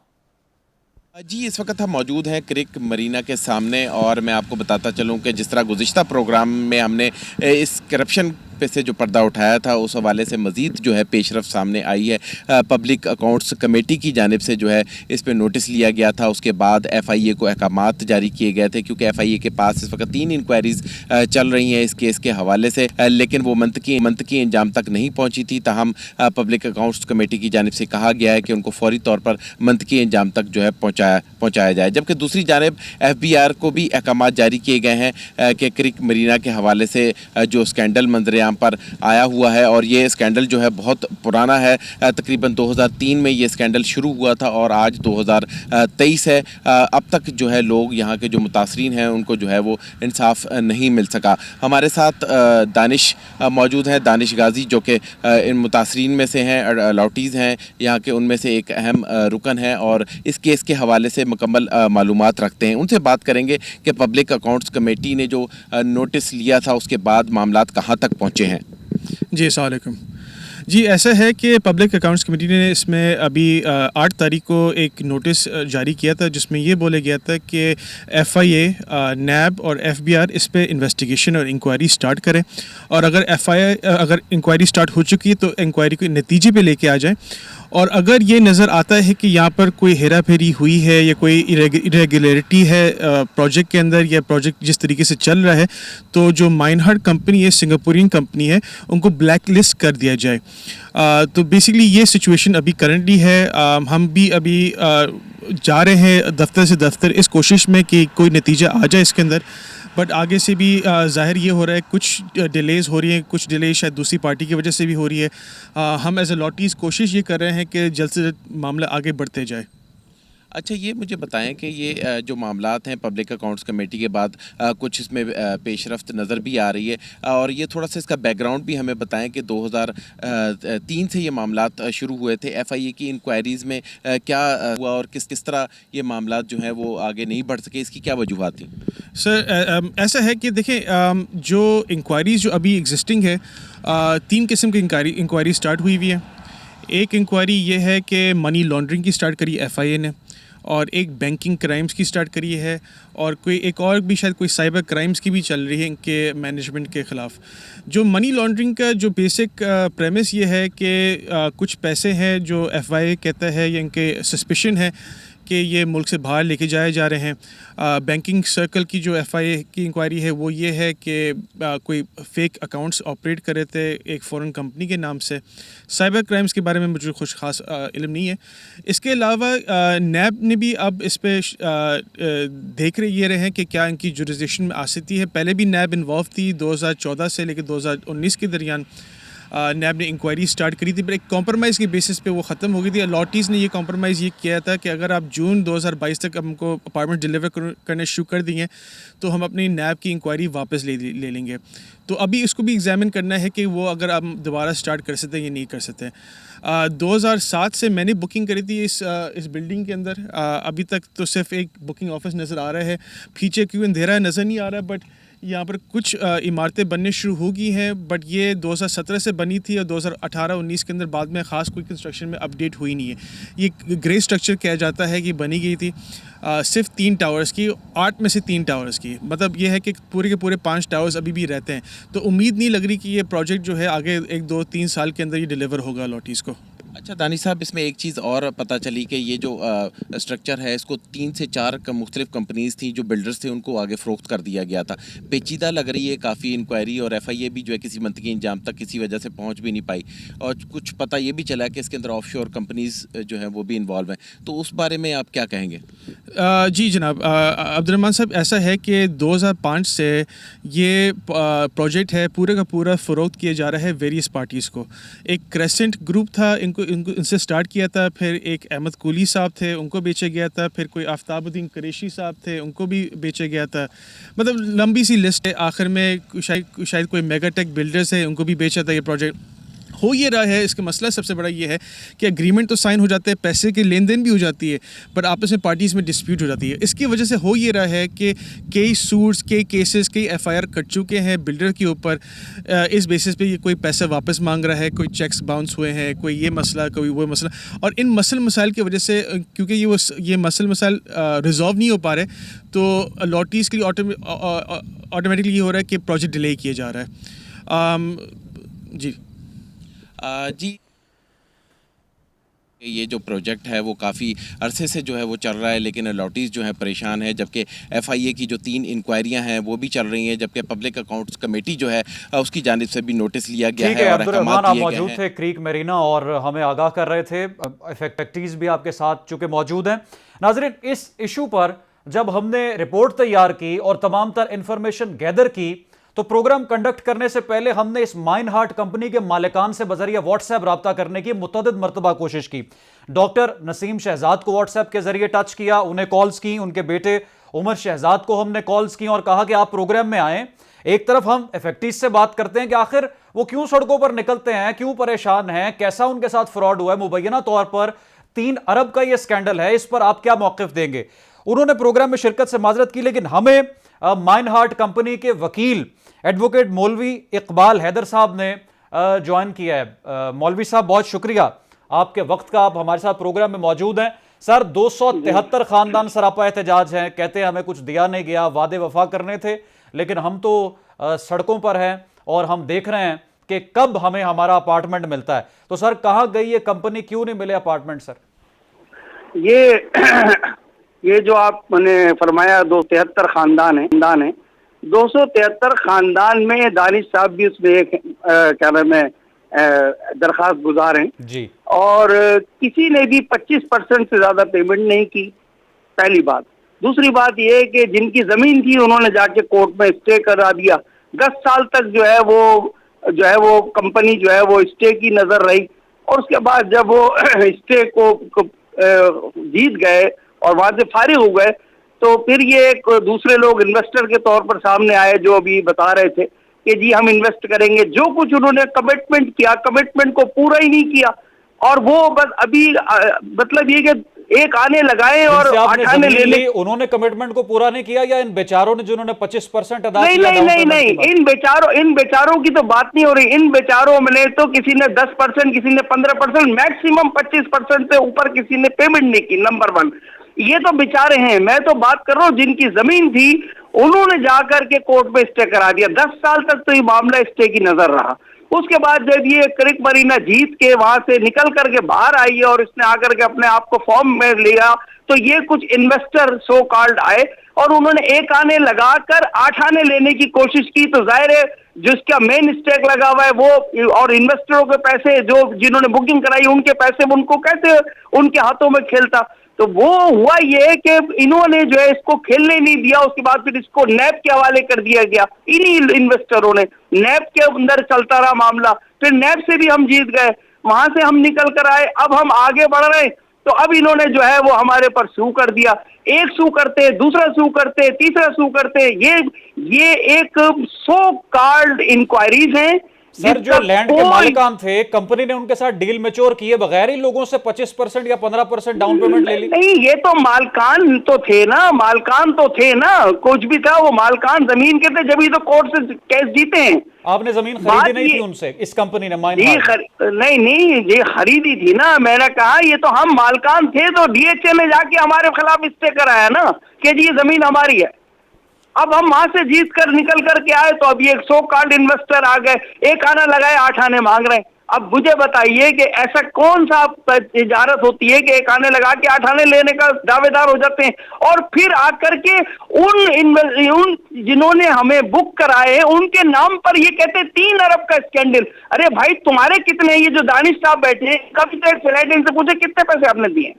जी, इस वक्त हम मौजूद हैं क्रिक मरीना के सामने और मैं आपको बताता चलूं कि जिस तरह गुज़िश्ता प्रोग्राम में हमने इस करप्शन पे से जो पर्दा उठाया था, उस हवाले से मज़ीद जो है पेशरफ सामने आई है। पब्लिक अकाउंट्स कमेटी की जानिब से जो है इस पे नोटिस लिया गया था। उसके बाद FIA को अहकामात जारी किए गए थे, क्योंकि FIA के पास इस वक्त 3 इंक्वायरीज़ चल रही हैं इस केस के हवाले से, लेकिन वो मंतकी अंजाम तक नहीं पहुँची थी। ताहम पब्लिक अकाउंट्स कमेटी की जानिब से कहा गया है कि उनको फौरी तौर पर मंतकी अंजाम तक जो है पहुँचाया जाए। जबकि दूसरी जानिब FBR को भी अहकामात जारी किए गए हैं कि क्रिक मरीना के हवाले से जो स्कैंडल मंजर आम पर आया हुआ है, और ये स्कैंडल जो है बहुत पुराना है। तकरीबन 2003 में ये स्कैंडल शुरू हुआ था और आज 2023 है। अब तक जो है लोग यहाँ के जो मुतासरीन हैं उनको जो है वो इंसाफ नहीं मिल सका। हमारे साथ दानिश मौजूद हैं, दानिश गाजी, जो कि इन मुतासरीन में से हैं, अलॉटीज़ हैं यहाँ के, उनमें से एक अहम रुकन है और इस केस के हवाले से मुकम्मल मालूमात रखते हैं। उनसे बात करेंगे कि पब्लिक अकाउंट्स कमेटी ने जो नोटिस लिया था उसके बाद मामलात कहाँ तक पहुँचे हैं। जी अस्सलाम वालेकुम। जी, ऐसा है कि पब्लिक अकाउंट्स कमेटी ने इसमें अभी 8 तारीख को एक नोटिस जारी किया था, जिसमें ये बोला गया था कि FIA, NAB और FBR इस पे इन्वेस्टिगेशन और इंक्वायरी स्टार्ट करें, और अगर इंक्वायरी स्टार्ट हो चुकी है तो इंक्वायरी को नतीजे पे लेके आ जाए। और अगर ये नज़र आता है कि यहाँ पर कोई हेरा फेरी हुई है या कोई इरेगुलरिटी है प्रोजेक्ट के अंदर, या प्रोजेक्ट जिस तरीके से चल रहा है, तो जो माइनहार्ट कंपनी है, सिंगापुरियन कंपनी है, उनको ब्लैक लिस्ट कर दिया जाए। तो बेसिकली ये सिचुएशन अभी करंटली है। हम भी अभी जा रहे हैं दफ्तर से दफ्तर इस कोशिश में कि कोई नतीजा आ जाए इसके अंदर, बट आगे से भी ज़ाहिर ये हो रहा है कुछ डिलेज़ हो रही हैं, कुछ डिले शायद दूसरी पार्टी की वजह से भी हो रही है। हम एज ए लॉटीज़ कोशिश ये कर रहे हैं कि जल्द से जल्द मामला आगे बढ़ते जाए। अच्छा, ये मुझे बताएं कि ये जो मामलात हैं पब्लिक अकाउंट्स कमेटी के बाद कुछ इसमें पेशरफ्त नज़र भी आ रही है, और ये थोड़ा सा इसका बैकग्राउंड भी हमें बताएं कि 2003 से ये मामलात शुरू हुए थे। FIA की इंक्वायरीज़ में क्या हुआ और किस तरह ये मामलात जो हैं वो आगे नहीं बढ़ सके, इसकी क्या वजूहत थी? सर, ऐसा है कि देखें, जो इंक्वायरीज़ जो अभी एग्जिस्टिंग है, 3 किस्म की इंक्वायरी स्टार्ट हुई हुई है। एक इंक्वायरी ये है कि मनी लॉन्ड्रिंग की स्टार्ट करी FIA ने, और एक बैंकिंग क्राइम्स की स्टार्ट करी है, और एक और भी शायद कोई साइबर क्राइम्स की भी चल रही है इनके मैनेजमेंट के ख़िलाफ़। जो मनी लॉन्ड्रिंग का जो बेसिक प्रेमिस ये है कि कुछ पैसे हैं जो FIA कहता है या इनके सस्पिशन है कि ये मुल्क से बाहर लेके जाए जा रहे हैं। बैंकिंग सर्कल की जो FIA की इंक्वायरी है वो ये है कि कोई फेक अकाउंट्स ऑपरेट कर रहे थे एक फ़ॉरेन कंपनी के नाम से। साइबर क्राइम्स के बारे में मुझे कुछ ख़ास इल्म नहीं है। इसके अलावा NAB ने भी अब इस पे देख रहे हैं कि क्या इनकी जुरिसडिक्शन में आ सकती है। पहले भी NAB इन्वॉल्व थी 2014 से लेकर 2019 के दरमियान। NAB ने इंक्वायरी स्टार्ट करी थी, पर एक कॉम्प्रोमाइज़ की बेसिस पे वो ख़त्म हो गई थी। अलॉटीज़ ने ये कॉम्प्रोमाइज़ ये किया था कि अगर आप जून 2022 तक हमको अपार्टमेंट डिलीवर करने शुरू कर दिए तो हम अपनी NAB की इंक्वायरी वापस ले लेंगे। तो अभी इसको भी एग्जामिन करना है कि वो अगर हम दोबारा स्टार्ट कर सकते हैं या नहीं कर सकते। 2007 से मैंने बुकिंग करी थी इस बिल्डिंग के अंदर। अभी तक तो सिर्फ एक बुकिंग ऑफिस नज़र आ रहा है, पीछे क्यों अंधेरा नज़र नहीं आ रहा है, बट यहाँ पर कुछ इमारतें बनने शुरू हो गई हैं। बट ये 2017 से बनी थी और 2018-19 के अंदर बाद में ख़ास कोई कंस्ट्रक्शन में अपडेट हुई नहीं है। ये ग्रे स्ट्रक्चर किया जाता है कि बनी गई थी सिर्फ 3 टावर्स की, 8 में से 3 टावर्स की। मतलब ये है कि पूरे के पूरे 5 टावर्स अभी भी रहते हैं। तो उम्मीद नहीं लग रही कि ये प्रोजेक्ट जो है आगे 1, 2, 3 साल के अंदर ये डिलीवर होगा लॉटीज़ को। अच्छा दानिश साहब, इसमें एक चीज़ और पता चली कि ये जो स्ट्रक्चर है इसको 3 से 4 मुख्तलिफ कंपनीज थी जो बिल्डर्स थे, उनको आगे फ़रोख्त कर दिया गया था। पेचीदा लग रही है काफ़ी इंक्वायरी, और FIA भी जो है किसी मंतकी इंजाम तक किसी वजह से पहुंच भी नहीं पाई, और कुछ पता ये भी चला कि इसके अंदर ऑफशोर कंपनीज जो हैं वो भी इन्वॉल्व हैं। तो उस बारे में आप क्या कहेंगे? जी जनाब, अब्दुर्रहमान साहब, ऐसा है कि 2005 से ये प्रोजेक्ट है पूरे का पूरा फ़रोख्त किया जा रहा है वेरियस पार्टीज़ को। एक क्रेसेंट ग्रुप था, इनसे स्टार्ट किया था, फिर एक अहमद कुली साहब थे, उनको बेचा गया था, फिर कोई आफ्ताबुद्दीन कुरैशी साहब थे, उनको भी बेचा गया था। मतलब लंबी सी लिस्ट है। आखिर में शायद कोई मेगाटेक बिल्डर्स है, उनको भी बेचा था ये प्रोजेक्ट। हो ये रहा है, इसका मसला सबसे बड़ा ये है कि एग्रीमेंट तो साइन हो जाते हैं, पैसे की लेन देन भी हो जाती है, पर आपस में पार्टीज़ में डिस्प्यूट हो जाती है। इसकी वजह से हो ये रहा है कि कई सूट्स, कई केसेस, कई FIR कट चुके हैं बिल्डर के ऊपर। इस बेसिस पे ये कोई पैसा वापस मांग रहा है, कोई चेक्स बाउंस हुए हैं, कोई ये मसला, कोई वो मसला। और इन मसाइल की वजह से, क्योंकि ये मसाइल रिजॉल्व नहीं हो पा रहे, तो अलॉटीज़ के लिए ऑटोमेटिकली ये हो रहा है कि प्रोजेक्ट डिले किया जा रहा है। जी जी, ये जो प्रोजेक्ट है वो काफ़ी अरसे से जो है वो चल रहा है, लेकिन अलॉटीज़ जो है परेशान है, जबकि FIA की जो 3 इंक्वायरियां हैं वो भी चल रही हैं, जबकि पब्लिक अकाउंट्स कमेटी जो है उसकी जानिब से भी नोटिस लिया गया है। और अब्दुर्रहमान, आप मौजूद थे क्रीक मरीना और हमें आगाह कर रहे थे। इफेक्टिव्स भी आपके साथ चूंकि मौजूद हैं। नाज़रीन, इस इशू पर जब हमने रिपोर्ट तैयार की और तमाम तर इंफॉर्मेशन गैदर की, तो प्रोग्राम कंडक्ट करने से पहले हमने इस माइन हार्ट कंपनी के मालिकान से बजरिया व्हाट्सएप रब्ता करने की मुतअद्दिद मरतबा कोशिश की। डॉक्टर नसीम शहजाद को व्हाट्सएप के जरिए टच किया, उन्हें कॉल्स की, उनके बेटे उमर शहजाद को हमने कॉल्स की और कहा कि आप प्रोग्राम में आएं। एक तरफ हम इफेक्टिव्स से बात करते हैं कि आखिर वो क्यों सड़कों पर निकलते हैं, क्यों परेशान हैं, कैसा उनके साथ फ्रॉड हुआ है। मुबैना तौर पर 3 अरब का यह स्कैंडल है, इस पर आप क्या मौक़िफ़ देंगे? उन्होंने प्रोग्राम में शिरकत से माजरत की, लेकिन हमें माइन हार्ट कंपनी के वकील एडवोकेट मौलवी इकबाल हैदर साहब ने ज्वाइन किया है। मौलवी साहब, बहुत शुक्रिया आपके वक्त का, आप हमारे साथ प्रोग्राम में मौजूद हैं। सर, 273 खानदान सरापा एहतजाज हैं, कहते हैं हमें कुछ दिया नहीं गया, वादे वफा करने थे, लेकिन हम तो सड़कों पर हैं और हम देख रहे हैं कि कब हमें हमारा अपार्टमेंट मिलता है। तो सर, कहाँ गई ये कंपनी, क्यों नहीं मिले अपार्टमेंट? सर, ये जो आपने फरमाया 273 खानदान है, 273 खानदान में दानिश साहब भी उसमें एक क्या नाम है दरखास्त गुजार हैं जी, और किसी ने भी 25% से ज्यादा पेमेंट नहीं की, पहली बात। दूसरी बात यह है कि जिनकी जमीन थी उन्होंने जाके कोर्ट में स्टे करा दिया। 10 साल तक जो है वो कंपनी जो है वो स्टे की नजर रही, और उसके बाद जब वो स्टे को जीत गए और वहां से फारिग हो गए, तो फिर ये एक दूसरे लोग इन्वेस्टर के तौर पर सामने आए जो अभी बता रहे थे कि जी हम इन्वेस्ट करेंगे। जो कुछ उन्होंने कमिटमेंट किया, कमिटमेंट को पूरा ही नहीं किया, और वो बस अभी मतलब ये कि एक आने लगाए और 8 आने ले ले। उन्होंने कमिटमेंट को पूरा नहीं किया, या इन बेचारों ने जिन्होंने 25% अदा किया? नहीं, इन बेचारों की तो बात नहीं हो रही। इन बेचारों में तो किसी ने 10%, किसी ने 15%, मैक्सिमम 25% से ऊपर किसी ने पेमेंट नहीं की। नंबर 1, ये तो बेचारे हैं। मैं तो बात कर रहा हूँ जिनकी जमीन थी, उन्होंने जाकर के कोर्ट में स्टे करा दिया। 10 साल तक तो ये मामला स्टे की नजर रहा। उसके बाद जब ये क्रिक मरीना जीत के वहां से निकल करके बाहर आई और इसने आकर के अपने आप को फॉर्म में लिया, तो ये कुछ इन्वेस्टर सो कॉल्ड आए और उन्होंने एक आने लगाकर 8 आने लेने की कोशिश की। तो जाहिर है जिसका मेन स्टेक लगा हुआ है वो, और इन्वेस्टरों के पैसे जो जिन्होंने बुकिंग कराई उनके पैसे उनको कैसे उनके हाथों में खेलता। तो वो हुआ ये कि इन्होंने जो है इसको खेलने नहीं दिया। उसके बाद फिर इसको नैब के हवाले कर दिया गया। इन्हीं इन्वेस्टरों ने, नैब के अंदर चलता रहा मामला। फिर नैब से भी हम जीत गए, वहां से हम निकल कर आए, अब हम आगे बढ़ रहे। तो अब इन्होंने जो है वो हमारे पर सू कर दिया। एक सू करते, दूसरा सू करते, तीसरा सू करते। ये एक सो कॉल्ड इंक्वायरीज हैं। सर, जो लैंड के मालिकान थे, कंपनी ने उनके साथ डील मैच्योर किए बगैर ही लोगों से 25% या 15% डाउन पेमेंट ले ली। नहीं, ये तो मालकान तो थे ना, कुछ भी था, वो मालकान जमीन के थे, जब ही तो कोर्ट से केस जीते हैं। आपने जमीन खरीदी नहीं थी उनसे, इस कंपनी ने? नहीं, ये खरीदी थी ना। मैंने कहा ये तो हम मालकान थे, तो DHA ने जाके हमारे खिलाफ स्टे कराया ना कि जी ये जमीन हमारी है। अब हम वहां से जीत कर निकल कर के आए, तो अभी एक सो कॉल्ड इन्वेस्टर आ गए, एक आना लगाए 8 आने मांग रहे हैं। अब मुझे बताइए कि ऐसा कौन सा इजारत होती है कि एक आने लगा के 8 आने लेने का दावेदार हो जाते हैं, और फिर आकर के उन जिन्होंने हमें बुक कराए उनके नाम पर ये कहते हैं 3 अरब का स्कैंडल। अरे भाई तुम्हारे कितने, ये जो दानिश साहब बैठे हैं कभी तो एक फ्लाइट इनसे पूछे कितने पैसे आपने दिए?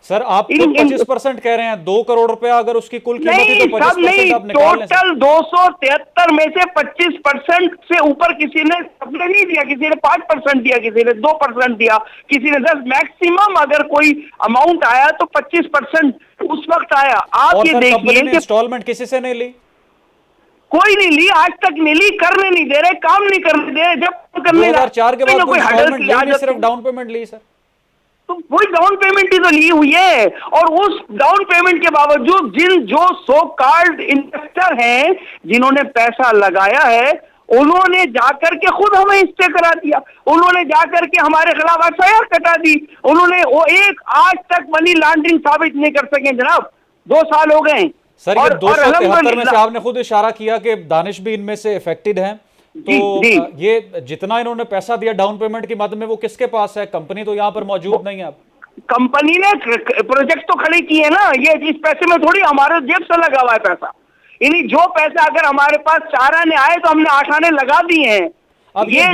सर आप तो 25% कह रहे हैं, 2 करोड़ रुपया अगर उसकी कुल कीमत है तो 25% आप निकाल लें। टोटल 273 में से 25% से ऊपर किसी ने अपने नहीं दिया, किसी ने 5% दिया, किसी ने 2% दिया, किसी ने 10। मैक्सिमम अगर कोई अमाउंट आया तो 25% उस वक्त आया। आप ये देखिए कि इंस्टॉलमेंट किसी से नहीं ली, कोई नहीं ली, आज तक नहीं ली, करने नहीं दे रहे, काम नहीं करने दे रहे। जब करने 2004 के बाद कोई इंस्टॉलमेंट सिर्फ डाउन पेमेंट ली सर, तो वही डाउन पेमेंट ही तो ली हुई है। और उस डाउन पेमेंट के बावजूद जो सो कॉल्ड इन्वेस्टर हैं जिन्होंने पैसा लगाया है उन्होंने जाकर के खुद हमें स्टे करा दिया, उन्होंने जाकर के हमारे खिलाफ एफआईआर कटा दी, उन्होंने वो एक आज तक मनी लॉन्ड्रिंग साबित नहीं कर सके जनाब। 2 साल हो गए सर। ये 273 में से आपने खुद इशारा किया कि दानिश भी इनमें से इफेक्टेड हैं, तो ये जितना इन्होंने पैसा दिया डाउन पेमेंट की मद में वो किसके पास है? कंपनी तो यहाँ पर मौजूद नहीं है। अब कंपनी ने प्रोजेक्ट तो खड़े किए ना, ये इस पैसे में थोड़ी हमारे जेब से लगा हुआ है पैसा। यानी जो पैसा अगर हमारे पास 4 आने आए तो हमने 8 आने लगा दिए हैं। अब ये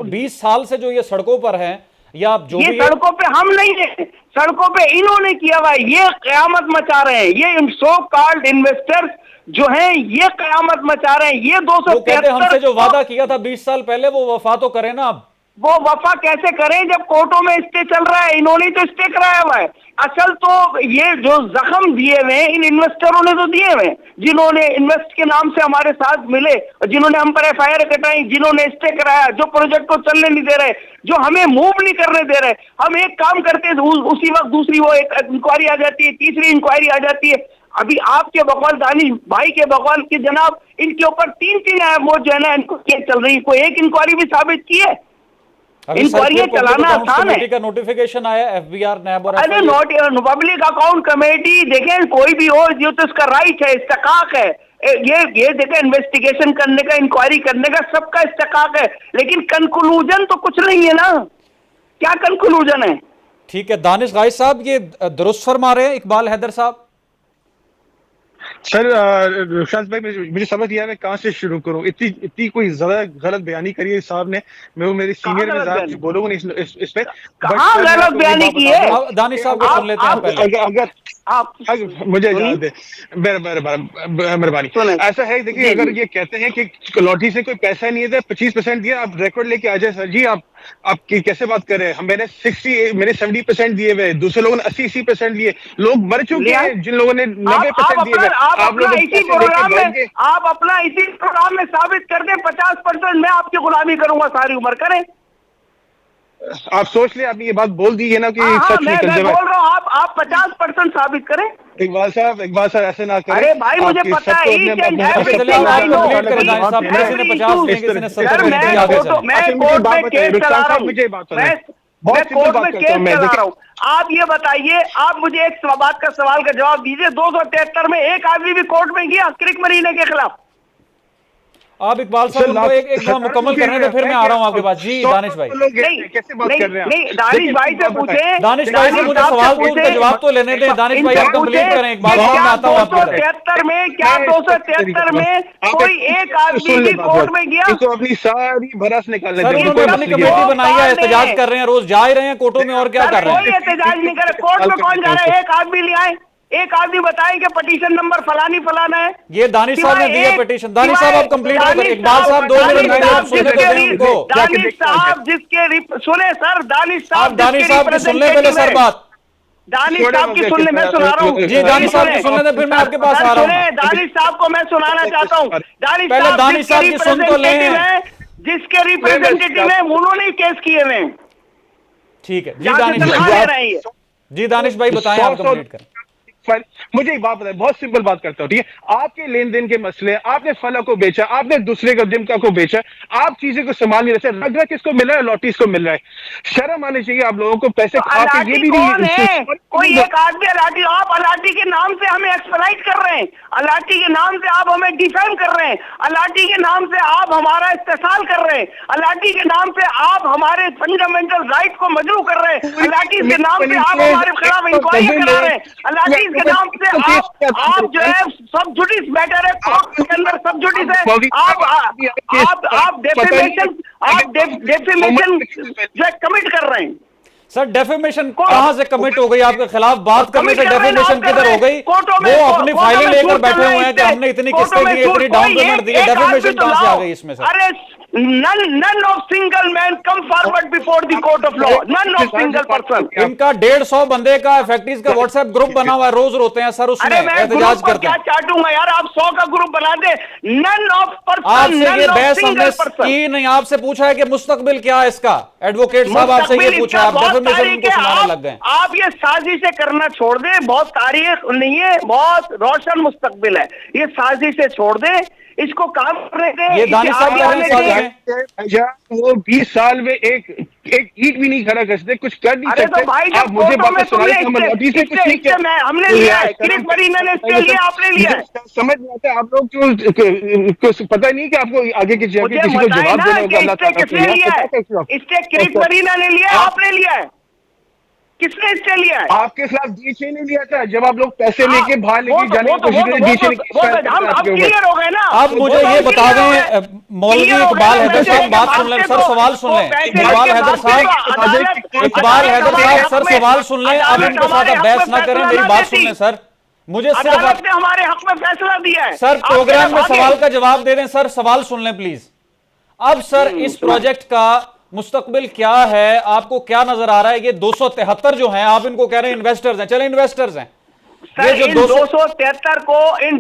20 साल से जो ये सड़कों पर है, या जो ये सड़कों पे हम नहीं है, सड़कों पे इन्होंने किया हुआ है, ये कयामत मचा रहे हैं। ये सो कॉल्ड इन्वेस्टर्स जो हैं ये कयामत मचा रहे हैं। ये 273 हमसे जो वादा किया था 20 साल पहले वो वफा तो करें ना। अब वो वफा कैसे करें जब कोर्टों में स्टे चल रहा है? इन्होंने तो स्टे कराया हुआ है। असल तो ये जो जख्म दिए हुए हैं इन इन्वेस्टरों ने तो दिए हुए हैं, जिन्होंने इन्वेस्ट के नाम से हमारे साथ मिले, जिन्होंने हम पर एफआईआर कटाई, जिन्होंने स्टे कराया, जो प्रोजेक्ट को चलने नहीं दे रहे, जो हमें मूव नहीं करने दे रहे। हम एक काम करते हैं उसी वक्त दूसरी वो एक इंक्वायरी आ जाती है, तीसरी इंक्वायरी आ जाती है। अभी आपके बकवाल दानिश भाई के बकवाल के जनाब इनके ऊपर 3 वो जो है ना इनको केस चल रही है, कोई एक इंक्वायरी भी साबित की है? इंक्वायरियां चलाना आसान है। का नोटिफिकेशन आया एफबीआर नैब और अरे नॉट पब्लिक अकाउंट कमेटी देखें, कोई भी हो जो तो इसका राइट है, इस्तेकाक है। ये देखें इन्वेस्टिगेशन करने का, इंक्वायरी करने का सबका इस्तेकाक है, लेकिन कंक्लूजन तो कुछ नहीं है ना। क्या कंक्लूजन है? ठीक है दानिश गाइस साहब, ये दुरुस्त फरमा रहे हैं इकबाल हैदर साहब। सर रुशाद भाई मुझे समझ नहीं आ रहा मैं कहाँ से शुरू करूँ। इतनी कोई ज्यादा गलत बयानी करी है साहब ने। मैं वो मेरे सीनियर में बोलूंगा नहीं इस पे। कहाँ गलत बयानी की है? दानिश साहब को सुन लेते हैं पहले। अगर आप मुझे इजाजत दे, मेहरबानी। ऐसा है देखिए, अगर ये कहते हैं कि लॉटरी से कोई पैसा नहीं है, 25% दिया, आप रिकॉर्ड लेके आ जाए सर जी। आप कैसे बात कर रहे हैं? मैंने 70% दिए हुए, दूसरे लोगों ने 80% दिए। लोग मर चुके हैं जिन लोगों ने 90% दिए हुए। आप अपना इसी प्रोग्राम में साबित कर दें 50% मैं आपकी गुलामी करूंगा सारी उम्र। करें, आप सोच ले, आपने ये बात बोल दी है ना कि सच मैं बोल रहा हूँ, आप 50% साबित करें। इकबाल साहब ऐसे ना करें। अरे भाई मुझे पता है आप ये बताइए, आप मुझे एक बात का सवाल का जवाब दीजिए। 273 में एक आदमी भी कोर्ट में गया क्रिक मरीने के खिलाफ? आप इकबाल साहब उनको एक मुकम्मल करने दे, फिर मैं आ रहा हूँ आपके पास। जी दानिश भाई, कैसे बात कर रहे हैं? नहीं दानिश भाई से पूछे, दानिश भाई से मुझे सवाल का जवाब तो लेने दें। दानिश भाई आप कंप्लीट करें एक बार, मैं आता हूँ आपके 273 में, क्या 273 में कोई एक आदमी भी कोर्ट में गया? तो अपनी सारी भड़ास निकालने सर, उन्होंने अपनी कमेटी बनाई है, एहतजाज कर रहे हैं, रोज जा ही रहे हैं कोर्टों में, और क्या कर रहे हैं? कोई एहतजाज नहीं करे, कोर्ट में कौन जा रहा है? एक आदमी ले आए, एक आदमी बताए कि पटिशन नंबर फलाना है। ये दानिश साहब ने दिया पटिशन। दानिश साहब आप कंप्लीट करें। इकबाल साहब 2 मिनट में आप सुनने तो दें उनको। दानिश साहब जिसके सुने सर, दानिश साहब की सुन ले पहले सर बात। दानिश साहब की सुन ले, मैं सुना रहा हूँ जी। दानिश साहब की सुन ले, फिर मैं आपके पास आ रहा हूँ। दानिश साहब को मैं सुनाना चाहता हूँ। पहले दानिश साहब की सुन तो लें, जिसके रिप्रेजेंटेटिव है उन्होंने ही केस किए हुए। ठीक है जी दानिश भाई, बताएं, आप कंप्लीट करें। मुझे एक बात बताए, बहुत सिंपल बात करता हूँ, ठीक है? आपके लेन देन के मसले, आपने फला को बेचा, आपने दूसरे को जिमका को बेचा, आप चीजें को संभाल नहीं रहे, रगड़ा किसको मिल रहा है? लॉटीज को मिल रहा है। शर्म आनी चाहिए आप लोगों को। पैसे तो खा के ये भी कौन है? नहीं, कोई एक आदमी अलाटी, आप अलाटी के नाम से हमें एक्सप्लॉइट कर रहे हैं, अलाटी के नाम से आप हमें डिफेम कर रहे हैं, अलाटी के नाम से आप हमारा इस्तेसाल कर रहे हैं, अलाटी के नाम से आप हमारे फंडामेंटल राइट को मजरू कर रहे हैं, अलाटी के नाम से आप हमारे खिलाफ इंक्वायरी करा रहे हैं, अलाटी के नाम से आप जो है सब जुडिस मैटर है, कोर्ट के अंदर सब जुडिस है, आप डेफेमेशन जो है कमिट कर रहे हैं। सर डेफेमेशन कहां से कमिट हो गई? आपके खिलाफ बात करने से डेफेमेशन किधर हो गई? वो अपनी फाइलें लेकर बैठे हुए हैं कि हमने इतनी किस्तें दी, इतनी डाउन पेमेंट दी है। डेफेमेशन कहां से आ गई इसमें सर? अरे none of single man come forward before the court of law, none of single person। इनका 150 बंदे का इफेक्टिव का व्हाट्सएप ग्रुप बना हुआ है, रोज रोते हैं सर, उसमें अरे मैं एहतजाज करते क्या हैं। चाटूंगा यार, आप 100 का ग्रुप बना दे। none of person, आपसे ये none of बहस हमने single person। की नहीं, आपसे पूछा है कि मुस्तकबिल क्या है इसका। एडवोकेट साहब आपसे ये पूछा, आप डेफेमेशन उनको सुनाने लग गए। आप ये साजिशें करना छोड़ दे, बहुत तारीख नहीं है, बहुत रोशन मुस्तकबिल है, ये साजिशें छोड़ दे, इसको काम करने दे। ये दानिश साहब कह रहे हैं साजिशें। वो 20 साल में एक ईंट भी नहीं खड़ा कर सकते, कुछ कर नहीं अरे सकते। तो भाई आप मुझे बातें सुनाइए, हमने हमने लिया है, किरिक मरीना ने इसके लिए आपने लिया है। समझ नहीं आता आप लोग क्यों, पता नहीं कि आपको आगे की मुझे किसी को बताए जवाब ना देना कि होगा। इससे किसने लिया है? इससे किरिक मरीना ने लिया है, आपने लिया है? किसने इससे लिया है? आपके खिलाफ डीएचए नहीं लिया था जब आप लोग पैसे लेके बाहर लेके जाने की कोशिश हम क्लियर हो गए ना। आप मुझे ये बता दें, मौलवी इकबाल हैदर साहब बात सुन लें सर, सवाल सुन लें। इकबाल हैदर साहब, इकबाल हैदर साहब सर सवाल सुन लें, आप इनके साथ बहस ना करें, मेरी बात सुन लें सर। मुझे सिर्फ अदालत ने हमारे हक में फैसला दिया है सर, प्रोग्राम में सवाल का जवाब दे दें सर, सवाल सुन लें प्लीज। अब सर इस प्रोजेक्ट का मुस्तकबिल क्या है, आपको क्या नजर आ रहा है? ये 273 जो हैं, आप इनको कह रहे हैं इन्वेस्टर्स हैं, चले इन्वेस्टर्स हैं। सर इन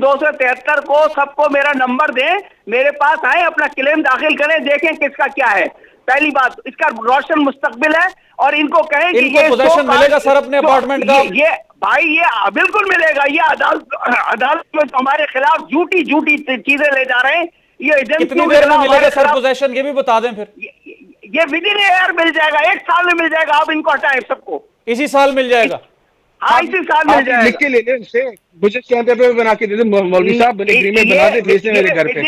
273 को सबको मेरा नंबर दें, मेरे पास आए, अपना क्लेम दाखिल करें, देखें किसका क्या है। पहली बात, इसका रोशन मुस्तकबिल है, और इनको कहें कि इनको पोजीशन मिलेगा सर अपने अपार्टमेंट का? ये भाई ये बिल्कुल मिलेगा। ये अदालत में हमारे खिलाफ झूठी चीजें ले जा रहे हैं। ये कितनी देर में मिलेगा सर पोजीशन, ये भी बता दें फिर। ये विदिन ईयर मिल जाएगा, 1 साल में मिल जाएगा। आप इनको हटाएं सबको, इसी साल मिल जाएगा? हाँ इसी साल मिल जाएगा। लिख के ले लें उससे, मुझे पेपर बना के दे दे, मौलवी साहब एग्रीमेंट बना दे, भेज दे मेरे घर पे।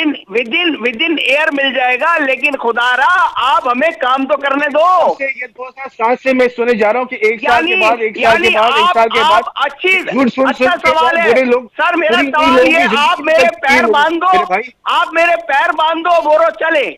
विदिन ईयर मिल जाएगा, लेकिन खुदारा आप हमें काम तो करने दो। ये 2007 से मैं सुने जा रहा हूँ कि 1 साल के बाद अच्छी अच्छा सवाल है सर। मेरा सवाल ये, आप मेरे पैर बांध दो, आप मेरे पैर बांध दो, बोरो चले,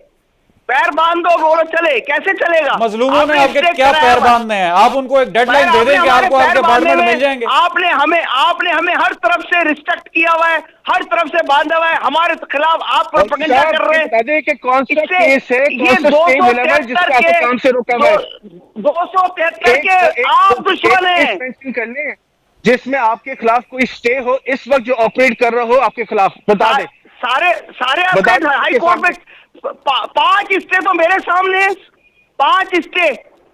पैर बांध दो, बोलो चले। कैसे चलेगा? मजलूमों ने आपके क्या पैर बांधने हैं? आप उनको एक डेडलाइन दे दें कि आपको आपके अपार्टमेंट मिल जाएंगे। आपने हमें हर तरफ से रिस्ट्रिक्ट किया हुआ है, हर तरफ से बांधा हुआ है, हमारे खिलाफ आप प्रोपेगेंडा कर रहे हैं कि कौन सा केस है, ये 273 काम से रोका हुआ है, 273 के आप दुश्मन हैं, जिसमें आपके खिलाफ कोई स्टे हो, इस वक्त जो ऑपरेट कर रहा हो आपके खिलाफ, बता दे। सारे हाई कोर्ट में 5 स्टे तो मेरे सामने, 5 स्टे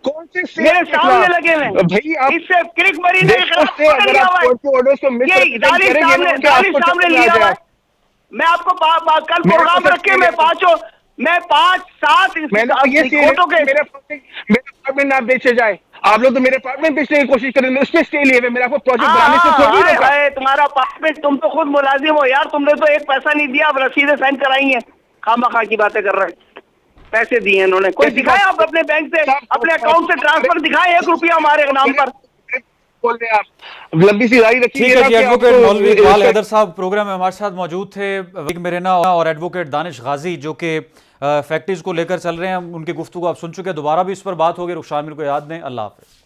कौन से मेरे सामने लगे हुए भाई? आप इससे क्रिक मरी ने अगर आप कोर्ट के ऑर्डर्स को मिस सामने लिया हुआ है। मैं आपको कल प्रोग्राम रख के मैं 5-7 मेरे अपार्टमेंट ना बेचे जाए। आप लोग तो मेरे अपार्टमेंट बेचने की कोशिश करें, उस पर स्टे लिए, मेरा आपको प्रोजेक्ट बनाने से थोड़ी रोका। तुम्हारा अपार्टमेंट, तुम तो खुद मुलाजिम हो यार, तुमने तो एक पैसा नहीं दिया, अब रसीदें साइन कराई हैं, खामा की बातें कर रहे हैं। पैसे दिए इन्होंने, कोई दिखाए आप अपने बैंक से, अपने अकाउंट से ट्रांसफर दिखाए 1 रुपया हमारे नाम पर। बोल रहे आप, लंबी सी राय रखी। ठीक है जी, एडवोकेट मौलवी इकबाल हैदर साहब प्रोग्राम में हमारे साथ मौजूद थे। विक मेरेना और एडवोकेट दानिश गाजी जो कि फैक्ट्रीज को लेकर चल रहे हैं, उनकी गुफ्तगू आप सुन चुके हैं। दोबारा भी इस पर बात होगी, रुखसार मीर को याद दें। अल्लाह हाफिज़।